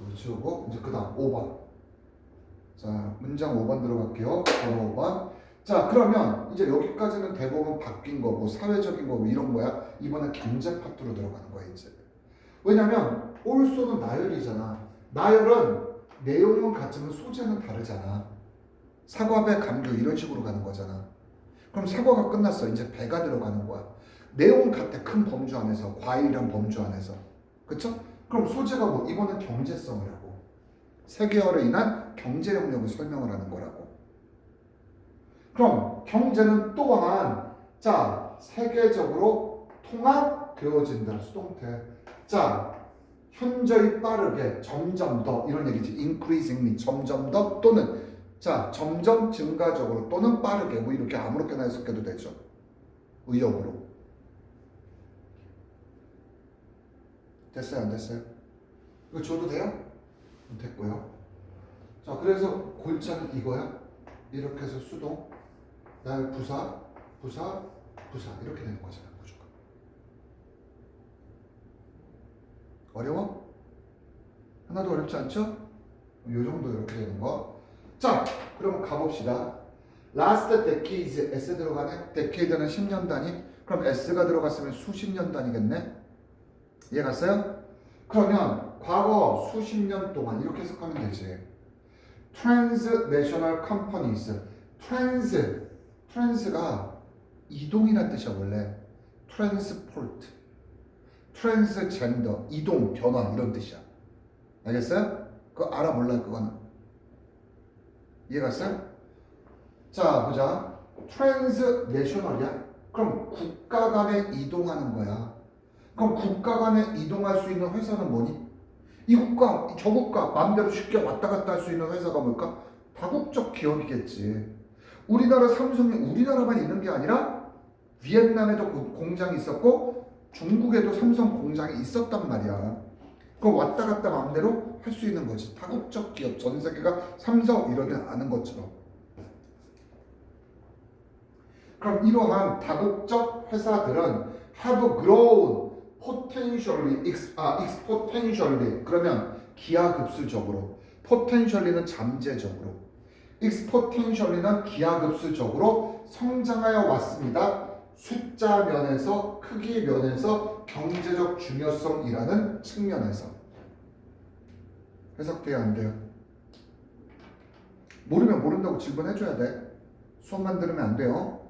여기 지우고 이제 그 다음 5번. 자, 문장 5번 들어갈게요. 번호 5번. 자, 그러면 이제 여기까지는 대부분 바뀐 거, 뭐 사회적인 거, 뭐 이런 거야. 이번엔 경제 파트로 들어가는 거야, 이제. 왜냐면, also는 나열이잖아. 나열은 내용은 같지만 소재는 다르잖아. 사과배, 감교 이런 식으로 가는 거잖아. 그럼 사과가 끝났어. 이제 배가 들어가는 거야. 내용은 같아. 큰 범주 안에서, 과일이란 범주 안에서. 그쵸? 그럼 소재가 뭐, 이번엔 경제성이라고. 세계화로 인한 경제 영역을 설명을 하는 거라고. 그럼 경제는 또한 자 세계적으로 통합되어진다. 수동태. 자 현저히 빠르게 점점 더 이런 얘기지. increasingly 점점 더 또는 자 점점 증가적으로 또는 빠르게 뭐 이렇게 아무렇게나 해석해도 되죠. 의역으로. 됐어요 안 됐어요? 이거 줘도 돼요? 됐고요. 자, 그래서 골자는 이거야. 이렇게 해서 수동, 그다음에 부사, 부사, 부사 이렇게 되는 거잖아. 무조건. 어려워? 하나도 어렵지 않죠? 요 정도 이렇게 되는 거. 자, 그럼 가봅시다. Last decades, S 들어가네. decade는 10년 단위. 그럼 S가 들어갔으면 수십 년 단위겠네. 이해 갔어요? 그러면 과거 수십 년 동안 이렇게 해석하면 되지. Transnational companies. trans가 이동이란 뜻이야 원래. transport, transgender, 이동, 변화 이런 뜻이야. 알겠어요? 그거 알아 몰라 그거는. 이해 갔어요? 자 보자. transnational이야? 그럼 국가 간에 이동하는 거야. 그럼 국가 간에 이동할 수 있는 회사는 뭐니? 이 국가, 저 국가 마음대로 쉽게 왔다 갔다 할 수 있는 회사가 뭘까? 다국적 기업이겠지. 우리나라 삼성이 우리나라만 있는 게 아니라 비엔남에도 공장이 있었고 중국에도 삼성 공장이 있었단 말이야. 그럼 왔다 갔다 마음대로 할 수 있는 거지. 다국적 기업, 전 세계가 3, 4, 5 이러면 아는 것처럼. 그럼 이러한 다국적 회사들은 have grown potentially, exponentially. 그러면 기하급수적으로. potentially는 잠재적으로. exponentially는 기하급수적으로 성장하여 왔습니다. 숫자 면에서, 크기 면에서, 경제적 중요성이라는 측면에서. 해석돼야 안 돼요? 모르면 모른다고 질문해줘야 돼. 수업만 들으면 안 돼요.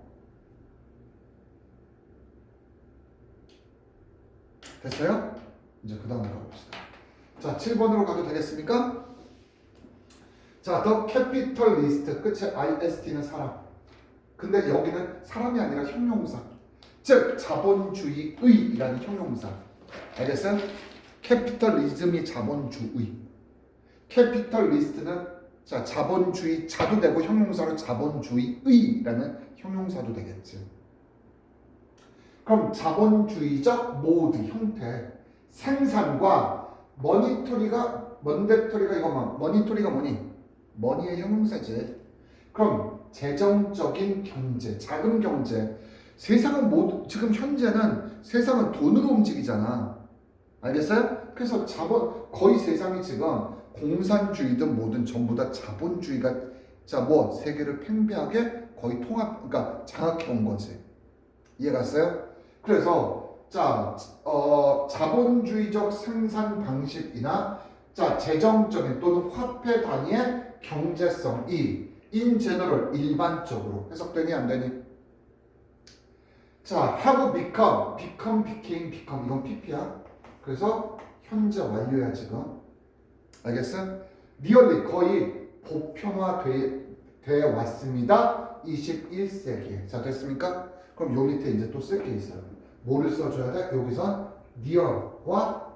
됐어요? 이제 그 다음 가봅시다. 자, 7번으로 가도 되겠습니까? 자, the capitalist, 끝에 IST는 사람. 근데 여기는 사람이 아니라 형용사. 즉, 자본주의의라는 형용사. 알겠어요? 캐피털리즘이 자본주의. 캐피털리스트는 자, 자본주의 자도 되고 형용사로 자본주의의라는 형용사도 되겠지. 그럼 자본주의적 모드 형태 생산과 머니터리가 이거만 머니터리가 뭐니? 머니의 형용사지. 그럼 재정적인 경제, 자금 경제. 세상은 모두 지금 현재는 세상은 돈으로 움직이잖아. 알겠어요? 그래서 거의 세상이 지금 공산주의든 뭐든 전부 다 자본주의가 세계를 팽배하게 거의 그러니까 장악해 온 거지. 이해 갔어요? 그래서 자본주의적 생산 방식이나 재정적인 또는 화폐 단위의 경제성이 in general 일반적으로 해석되니 안 되니? have became 이건 PP야. 그래서 현재 완료야 지금. 알겠어? nearly 거의 보편화되어 왔습니다. 21세기에. 자, 됐습니까? 그럼 요 밑에 이제 또 쓸 게 있어요. 뭐를 써줘야 돼? 여기선 near과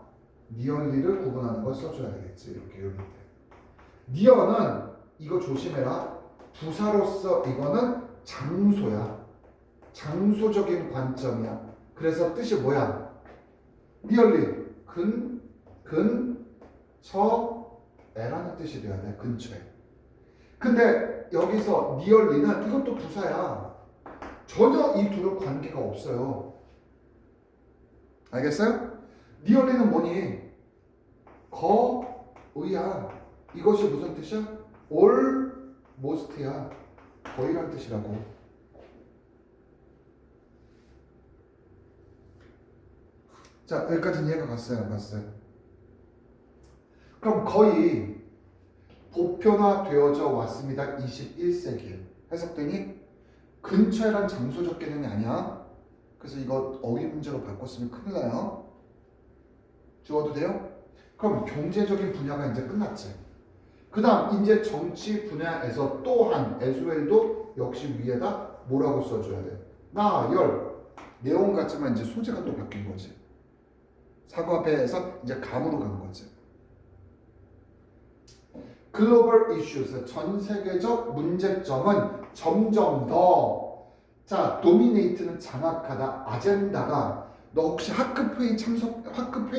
nearly를 구분하는 걸 써줘야 되겠지. 이렇게 요 밑에. near는 이거 조심해라. 부사로서 이거는 장소야. 장소적인 관점이야. 그래서 뜻이 뭐야? nearly 근처에라는 뜻이 돼야 돼. 근처에. 근데 여기서 nearly는 이것도 부사야. 전혀 이 둘은 관계가 없어요. 알겠어요? nearly는 뭐니? 거의야. 이것이 무슨 뜻이야? almost야. 거의란 뜻이라고. 자, 여기까지는 이해가 갔어요? 안 갔어요? 그럼 거의 보편화되어져 왔습니다. 21세기에. 해석되니? 근처에란 장소적 개념이 아니야. 그래서 이거 어휘 문제로 바꿨으면 큰일 나요. 지워도 돼요? 그럼 경제적인 분야가 이제 끝났지. 그 다음 이제 정치 분야에서 또한 에스웰도 역시 위에다 뭐라고 써줘야 돼? 나열 내용 같지만 이제 소재가 또 바뀐 거지. 사과배에서 이제 감으로 간 거지. 글로벌 이슈스 전 세계적 문제점은 점점 더 도미네이트는 장악하다. 아젠다가 너 혹시 학급 회의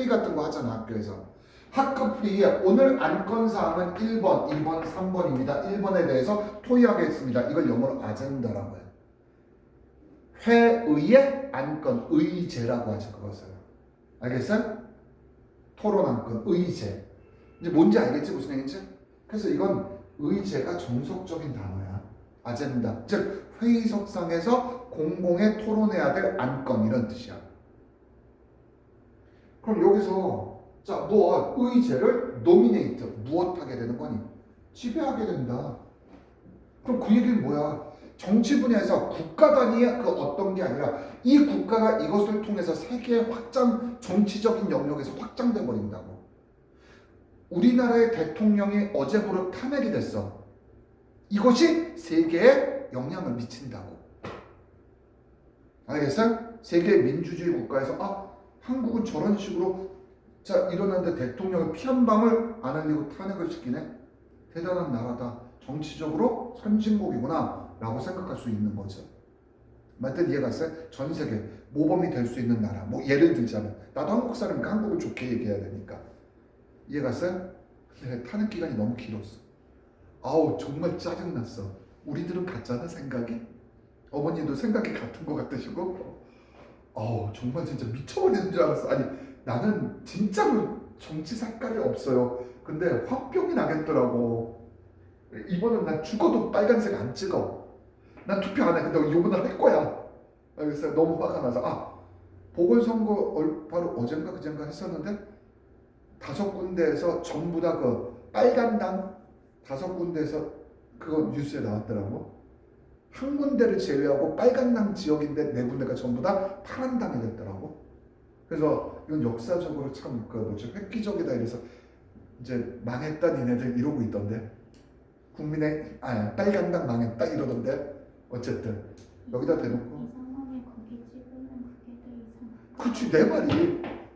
같은 거 하잖아 학교에서. 학급 회의에 오늘 안건 사항은 1번, 2번, 3번입니다. 1번에 대해서 토의하겠습니다. 이걸 영어로 아젠다라고 해요. 회의의 안건, 의제라고 하죠 그것을. 알겠어요? 토론 안건, 의제. 이제 뭔지 알겠지? 무슨 얘기인지? 그래서 이건 의제가 정석적인 단어야. 아젠다. 즉 회의석상에서 공공에 토론해야 될 안건 이런 뜻이야. 그럼 여기서 의제를 노미네이트 무엇하게 되는 거니? 지배하게 된다. 그럼 그 얘기는 뭐야? 정치 분야에서 국가 단위의 그 어떤 게 아니라 이 국가가 이것을 통해서 세계의 정치적인 영역에서 확장돼 버린다고. 우리나라의 대통령이 어제 무릇 탄핵이 됐어. 이것이 세계에 영향을 미친다고. 알겠어요? 세계 민주주의 국가에서 한국은 저런 식으로 일어났는데 대통령이 피 한 방울 안 흘리고 탄핵을 시키네. 대단한 나라다. 정치적으로 선진국이구나 라고 생각할 수 있는 거죠. 맞든 이해가 갔어요? 전 세계 모범이 될 수 있는 나라. 뭐 예를 들자면 나도 한국 사람이니까 한국을 좋게 얘기해야 되니까. 이해 갔어요? 근데 타는 기간이 너무 길었어. 아우 정말 짜증났어. 우리들은 같잖아 생각이. 어머니도 생각이 같은 것 같으시고. 아우 정말 진짜 미쳐버리는 줄 알았어. 아니 나는 진짜로 정치 색깔이 없어요. 근데 화병이 나겠더라고. 이번엔 난 죽어도 빨간색 안 찍어. 난 투표 안 해. 근데 이번엔 할 거야. 그래서 너무 화가 나서 보궐선거 바로 어젠가 그젠가 했었는데 5군데에서 전부 다 그 빨간당 5군데에서 그거 뉴스에 나왔더라고. 한 군데를 제외하고 빨간당 지역인데 4군데가 전부 다 파란당이 됐더라고. 그래서 이건 역사적으로 참 획기적이다 이래서 이제 망했다 니네들 이러고 있던데. 국민의 빨간당 망했다 이러던데. 어쨌든 여기다 대놓고 이상하게 거기 찍으면 그게 더 이상하다. 그렇지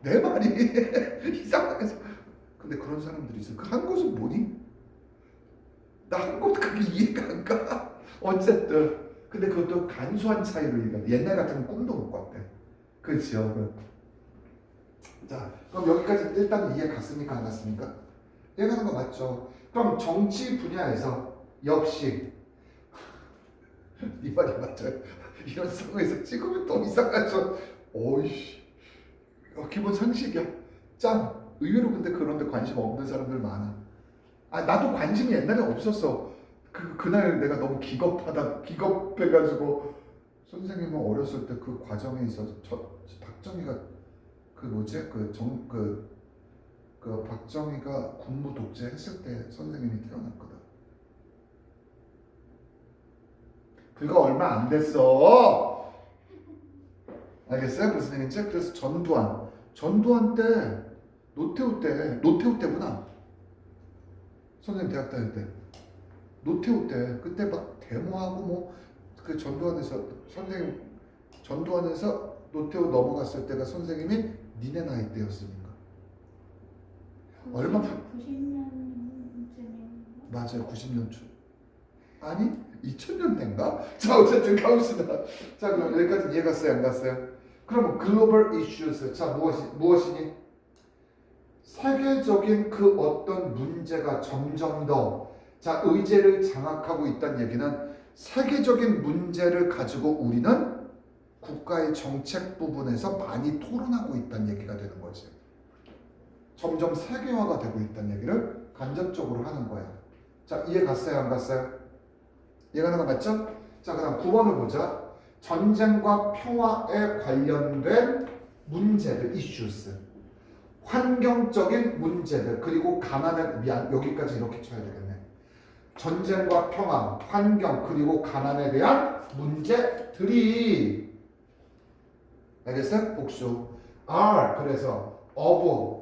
내 말이 이상하게. 근데 그런 사람들이 있어. 그 한 곳은 뭐니? 나 한 곳 그게 이해가 안 가. 어쨌든 근데 그것도 간소한 차이로 얘기해. 옛날 같으면 꿈도 못 꿨대. 그 지역은. 자 그럼 여기까지 일단 이해 갔습니까 안 갔습니까? 이해가는 거 맞죠? 그럼 정치 분야에서 역시 이 말이 맞아요. 이런 상황에서 찍으면 더 이상하죠. 어이씨 기본 상식이야. 짱. 의외로 근데 그런데 관심 없는 사람들 많아. 나도 관심이 옛날에 없었어. 그날 내가 너무 기겁해가지고 선생님은 어렸을 때 그 과정에 있어서 박정희가 박정희가 군부 독재했을 때 선생님이 태어났거든. 불과 얼마 안 됐어. 알겠어요? 무슨 얘기인지? 그래서 전두환 때 노태우 때구나. 선생님 대학 다닐 때 노태우 때 그때 막 데모하고 뭐 그 전두환에서 노태우 넘어갔을 때가 선생님이 니네 나이 때였으니까. 얼마 90년쯤인가? 맞아요. 90년 초. 아니 2000년대인가? 자 어쨌든 가봅시다. 자 그럼 여기까지 이해 갔어요 안 갔어요? 그러면 글로벌 이슈스 자 무엇이니? 세계적인 그 어떤 문제가 점점 더 의제를 장악하고 있다는 얘기는 세계적인 문제를 가지고 우리는 국가의 정책 부분에서 많이 토론하고 있다는 얘기가 되는 거지. 점점 세계화가 되고 있다는 얘기를 간접적으로 하는 거야. 자 이해 갔어요 안 갔어요? 이해가는 거 맞죠? 자 그 다음 9번을 보자. 전쟁과 평화에 관련된 문제들 issues. 환경적인 문제들 그리고 여기까지 이렇게 쳐야 되겠네. 전쟁과 평화, 환경 그리고 가난에 대한 문제들이 알겠어요? 복수 are 그래서 all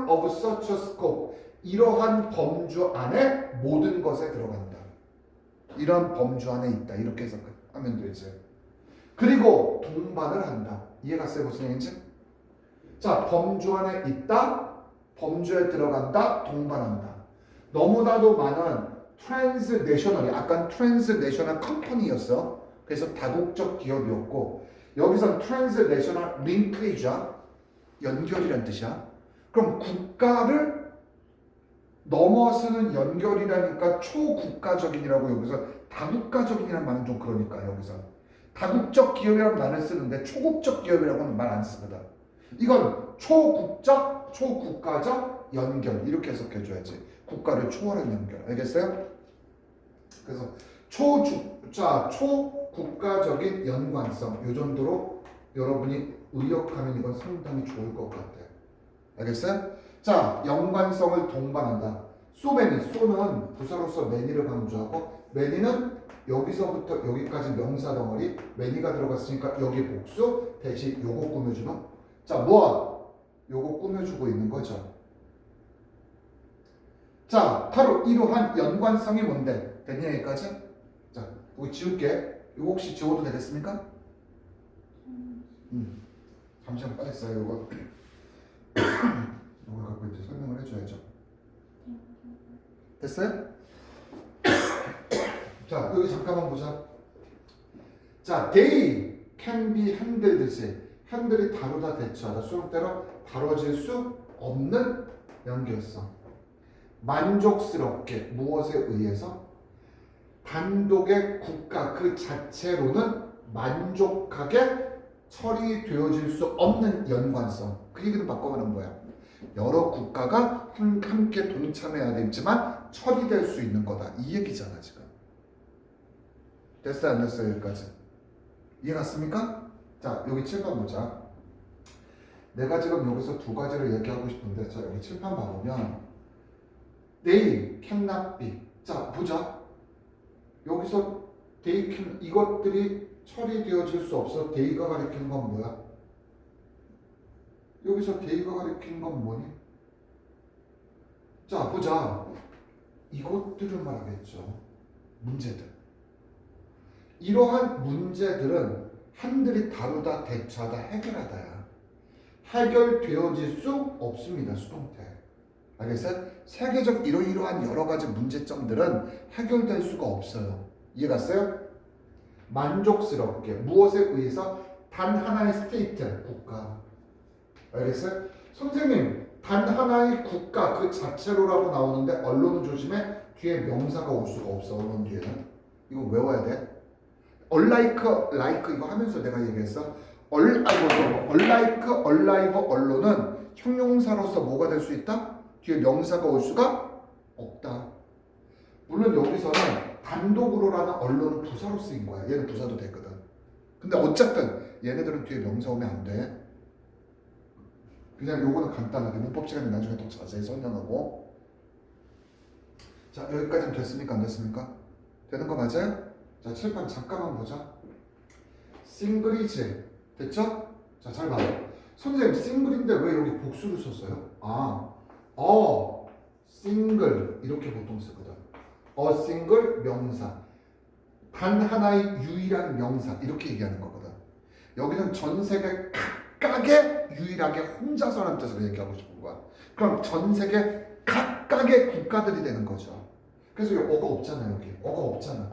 of such a scope 이러한 범주 안에 모든 것에 들어간다. 이런 범주 안에 있다. 이렇게 해석하면 되지. 그리고 동반을 한다. 이해 갔어요? 무슨 얘기인지? 자, 범주 안에 있다, 범주에 들어간다, 동반한다. 너무나도 많은 트랜스내셔널이 약간 트랜스내셔널 컴퍼니였어. 그래서 다국적 기업이었고 여기선 트랜스내셔널 링크이자 연결이란 뜻이야. 그럼 국가를 넘어서는 연결이라니까 초국가적인이라고 여기서 다국가적인이라는 말은 좀 그러니까 여기서 다국적 기업이라는 말을 쓰는데 초국적 기업이라고는 말 안 쓰거든. 이건 초국가적 연결 이렇게 해석해줘야지. 국가를 초월한 연결. 알겠어요? 그래서 초국가적인 연관성 이 정도로 여러분이 의역하면 이건 상당히 좋을 것 같아요. 알겠어요? 자, 연관성을 동반한다. 소는 부사로서 매니를 강조하고 매니는 여기서부터 여기까지 명사 덩어리 매니가 들어갔으니까 여기 복수 대신 요거 꾸며주는 자, 요거 꾸며주고 있는 거죠. 자, 바로 이러한 연관성이 뭔데? 됐냐 여기까지? 자, 이거 지울게. 이거 혹시 지워도 되겠습니까? 잠시만 빨리 써요. 이거 갖고 이제 설명을 해줘야죠. 됐어요? 자, 여기 잠깐만 보자. 자, they can be handled이 다루다 대처하다 수동태로 다뤄질 수 없는 연결성. 만족스럽게 무엇에 의해서? 단독의 국가 그 자체로는 만족하게 처리되어질 수 없는 연관성. 그 얘기는 바꿔가는 거야. 여러 국가가 함께 동참해야 되지만 처리될 수 있는 거다. 이 얘기잖아 지금. 됐어요 안 됐어요 여기까지? 이해 갔습니까? 자 여기 칠판 보자. 내가 지금 여기서 두 가지를 얘기하고 싶은데 자 여기 칠판 봐보면 they cannot be. 자 보자. 여기서 they can 이것들이 처리되어질 수 없어. they가 가리키는 건 뭐야? 여기서 they가 가리키는 건 뭐니? 자 보자. 이것들을 말하겠죠. 문제들. 이러한 문제들은 한들이 다루다 대처하다 해결하다야. 해결되어질 수 없습니다. 수동태. 알겠어요? 세계적 이러이러한 여러 가지 문제점들은 해결될 수가 없어요. 이해 갔어요? 만족스럽게 무엇에 의해서? 단 하나의 스테이트 국가. 알겠어요? 선생님 단 하나의 국가 그 자체로라고 나오는데 언론은 조심해. 뒤에 명사가 올 수가 없어. 언론 뒤에는. 이거 외워야 돼. 얼라이크 라이크 이거 하면서 내가 얘기했어. 얼라이크 얼라이브 언론은 형용사로서 뭐가 될 수 있다? 뒤에 명사가 올 수가 없다. 물론 여기서는 단독으로라는 언론은 부사로 쓰인 거야. 얘는 부사도 되거든. 근데 어쨌든 얘네들은 뒤에 명사 오면 안 돼. 그냥 요거는 간단하게 문법 시간에 나중에 더 자세히 설명하고. 자 여기까지는 됐습니까? 안 됐습니까? 되는 거 맞아요? 자 칠판 잠깐만 보자. 싱글이지 됐죠? 자 잘 봐요. 선생님 싱글인데 왜 여기 복수를 썼어요? 싱글 이렇게 보통 쓰거든. 싱글 명사. 단 하나의 유일한 명사 이렇게 얘기하는 거거든. 여기는 전 세계 각각의 유일하게 혼자서라는 뜻으로 얘기하고 싶은 거야. 그럼 전 세계 각각의 국가들이 되는 거죠. 그래서 여기 어가 없잖아요. 여기 어가 없잖아.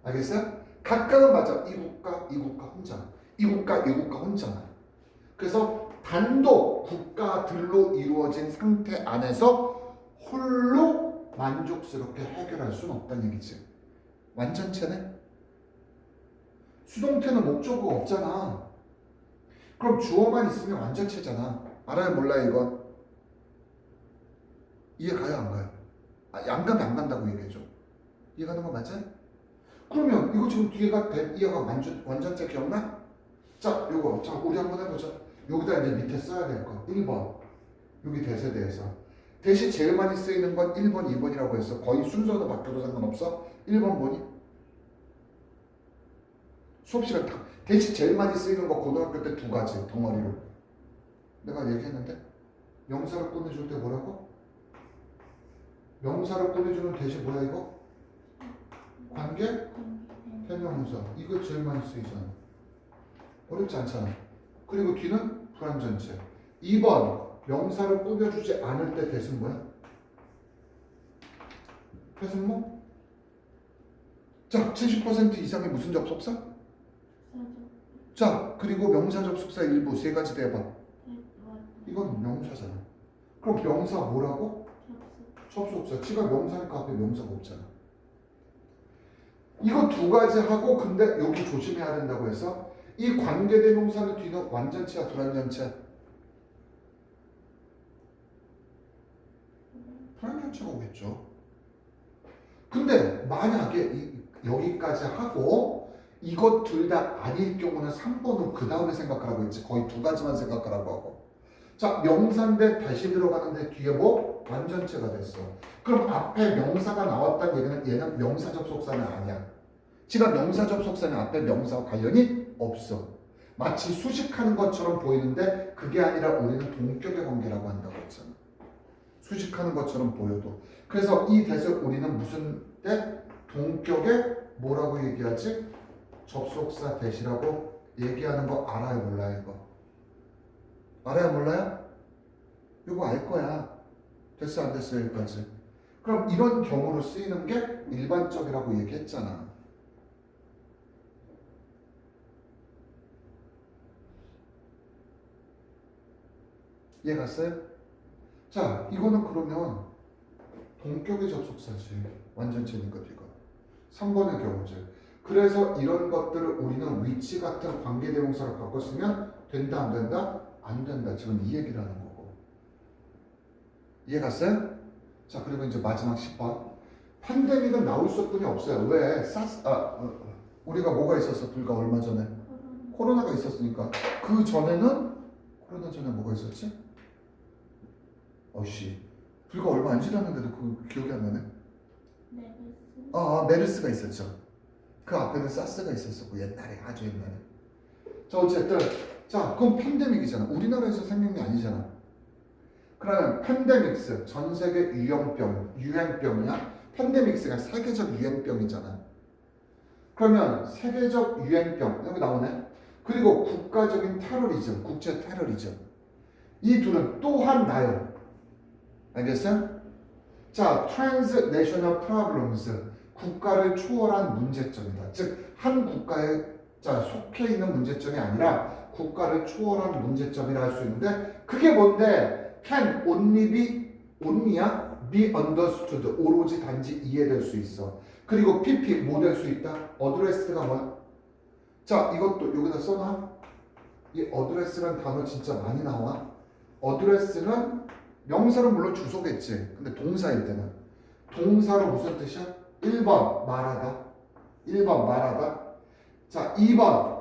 알겠어요? 각각은 맞아. 이 국가 혼자. 이 국가 혼자만. 그래서 단독 국가들로 이루어진 상태 안에서 홀로 만족스럽게 해결할 수는 없다는 얘기지. 완전체네? 수동태는 목적어가 없잖아. 그럼 주어만 있으면 완전체잖아. 알아요 몰라요 이건? 이해 가요 안 가요? 안 가면 안 간다고 얘기해줘. 이해 가는 거 맞아요? 그러면 이거 지금 뒤에가 이해가 완전체 기억나? 자 요거 자 우리 한번 해보자. 여기다 이제 밑에 써야 될 거 1번 여기 대세 대해서 대시 제일 많이 쓰이는 건 1번 2번이라고 했어. 거의 순서도 바뀌어도 상관없어. 1번 뭐니? 수업 시간 대시 제일 많이 쓰이는 거 고등학교 때 두 가지 덩어리로 내가 얘기했는데 명사를 꾸며줄 때 뭐라고? 명사를 꾸며주는 대시 뭐야 이거? 관계? 대명사. 이거 제일 많이 쓰이잖아. 어렵지 않잖아. 그리고 뒤는 불완전체. 2번 명사를 꾸며주지 않을 때 대신 뭐야? 대신 뭐? 자 70% 이상이 무슨 접속사? 자 그리고 명사 접속사 일부 세 가지 대봐. 이건 명사잖아. 그럼 명사 뭐라고? 접속사. 지가 명사니까 앞에 명사가 없잖아. 이거 두 가지 하고 근데 여기 조심해야 된다고 해서 이 관계대명사는 뒤는 완전체야 불완전체? 불완전체가 오겠죠. 근데 만약에 여기까지 하고 이것 둘 다 아닐 경우는 3번은 그 다음에 생각하라고 했지. 거의 두 가지만 생각하라고 하고. 자 명사인데 다시 들어가는데 뒤에 뭐? 완전체가 됐어. 그럼 앞에 명사가 나왔다는 얘기는 얘는 명사 접속사는 아니야. 지가 명사 접속사는 앞에 명사와 관련이 없어. 마치 수식하는 것처럼 보이는데 그게 아니라 우리는 동격의 관계라고 한다고 했잖아. 수식하는 것처럼 보여도. 그래서 이 대세 우리는 무슨 때? 동격의 뭐라고 얘기하지? 접속사 대시라고 얘기하는 거 알아요 몰라요 이거? 알아요 몰라요? 이거 알 거야. 됐어 안 됐어 여기까지? 그럼 이런 경우로 쓰이는 게 일반적이라고 얘기했잖아. 이해 갔어요? 자, 이거는 그러면 동격의 접속사지. 완전체니까 뒤가. 3번의 경우지. 그래서 이런 것들을 우리는 위치 같은 관계대명사로 바꿔 쓰면 된다 안 된다? 안 된다. 지금 이 얘기를 하는 거고. 이해 갔어요? 자, 그리고 이제 마지막 10번. 팬데믹은 나올 수뿐이 없어요. 왜? 우리가 뭐가 있었어? 불과 얼마 전에 코로나가 있었으니까. 그 전에는 코로나 전에 뭐가 있었지? 어씨, 불과 얼마 안 지났는데도 그 기억이 안 나네. 메르스. 메르스가 있었죠. 그 앞에는 사스가 있었었고 옛날에 아주 옛날에. 자, 어쨌든 자, 그건 팬데믹이잖아. 우리나라에서 생긴 게 아니잖아. 그러면 팬데믹스 전 세계 유행병이야. 팬데믹스가 세계적 유행병이잖아. 그러면 세계적 유행병 여기 나오네. 그리고 국가적인 테러리즘, 국제 테러리즘. 이 둘은 또한 나요. 알겠어요? 자, transnational problems 국가를 초월한 문제점이다. 즉, 한 국가에 속해 있는 문제점이 아니라 국가를 초월한 문제점이라 할 수 있는데 그게 뭔데? Can only be understood 오로지 단지 이해될 수 있어. 그리고 PP 뭐 될 수 있다? address가 뭐야? 자, 이것도 여기다 써놔. 이 address라는 단어 진짜 많이 나와. address는 명사는 물론 주소겠지. 근데 동사일 때는 동사로 무슨 뜻이야? 1번 말하다. 1번 말하다. 자, 2번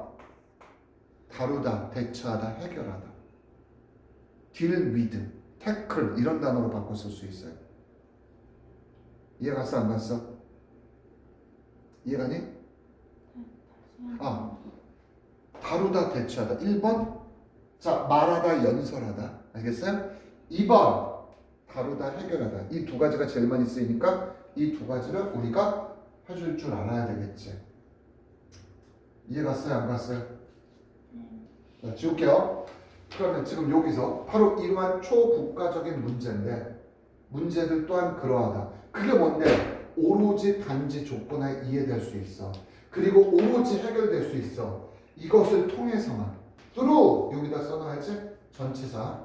다루다, 대처하다, 해결하다. deal with, tackle 이런 단어로 바꿔 쓸 수 있어요. 이해 갔어 안 갔어? 이해가니? 다루다, 대처하다. 1번 자, 말하다, 연설하다. 알겠어요? 2번 다루다, 해결하다. 이 두 가지가 제일 많이 쓰이니까 이 두 가지를 우리가 해줄 줄 알아야 되겠지. 이해 갔어요? 안 갔어요? 자, 지울게요. 그러면 지금 여기서 바로 이러한 초국가적인 문제인데 문제들 또한 그러하다. 그게 뭔데? 오로지 단지 조건에 이해될 수 있어. 그리고 오로지 해결될 수 있어. 이것을 통해서만 through 여기다 써놔야지. 전치사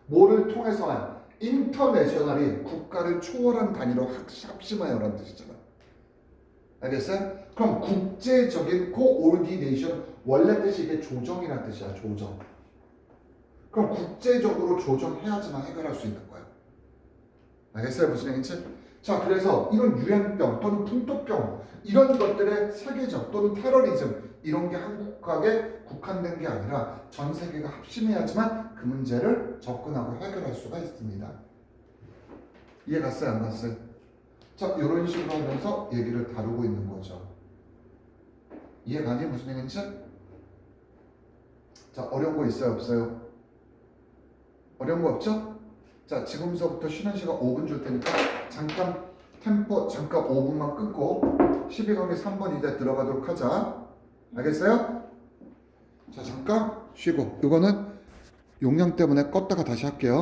뭐를 통해서만 인터내셔널이 국가를 초월한 단위로 합심하여라는 뜻이잖아. 알겠어요? 그럼 국제적인 코오디네이션 원래 뜻이 이게 조정이라는 뜻이야. 조정. 그럼 국제적으로 조정해야지만 해결할 수 있는 거야. 알겠어요? 무슨 얘기인지? 자, 그래서 이런 유행병 또는 풍토병 이런 것들의 세계적 또는 테러리즘 이런 게 한 국가에 국한된 게 아니라 전 세계가 합심해야지만 그 문제를 접근하고 해결할 수가 있습니다. 이해 갔어요? 안 갔어요? 자, 이런 식으로 하면서 얘기를 다루고 있는 거죠. 이해 가니? 무슨 얘기인지? 자, 어려운 거 있어요? 없어요? 어려운 거 없죠? 자, 지금서부터 쉬는 시간 5분 줄 테니까 잠깐 템포 잠깐 5분만 끊고 12강의 3번 이제 들어가도록 하자. 알겠어요? 자, 잠깐 쉬고 이거는 용량 때문에 껐다가 다시 할게요.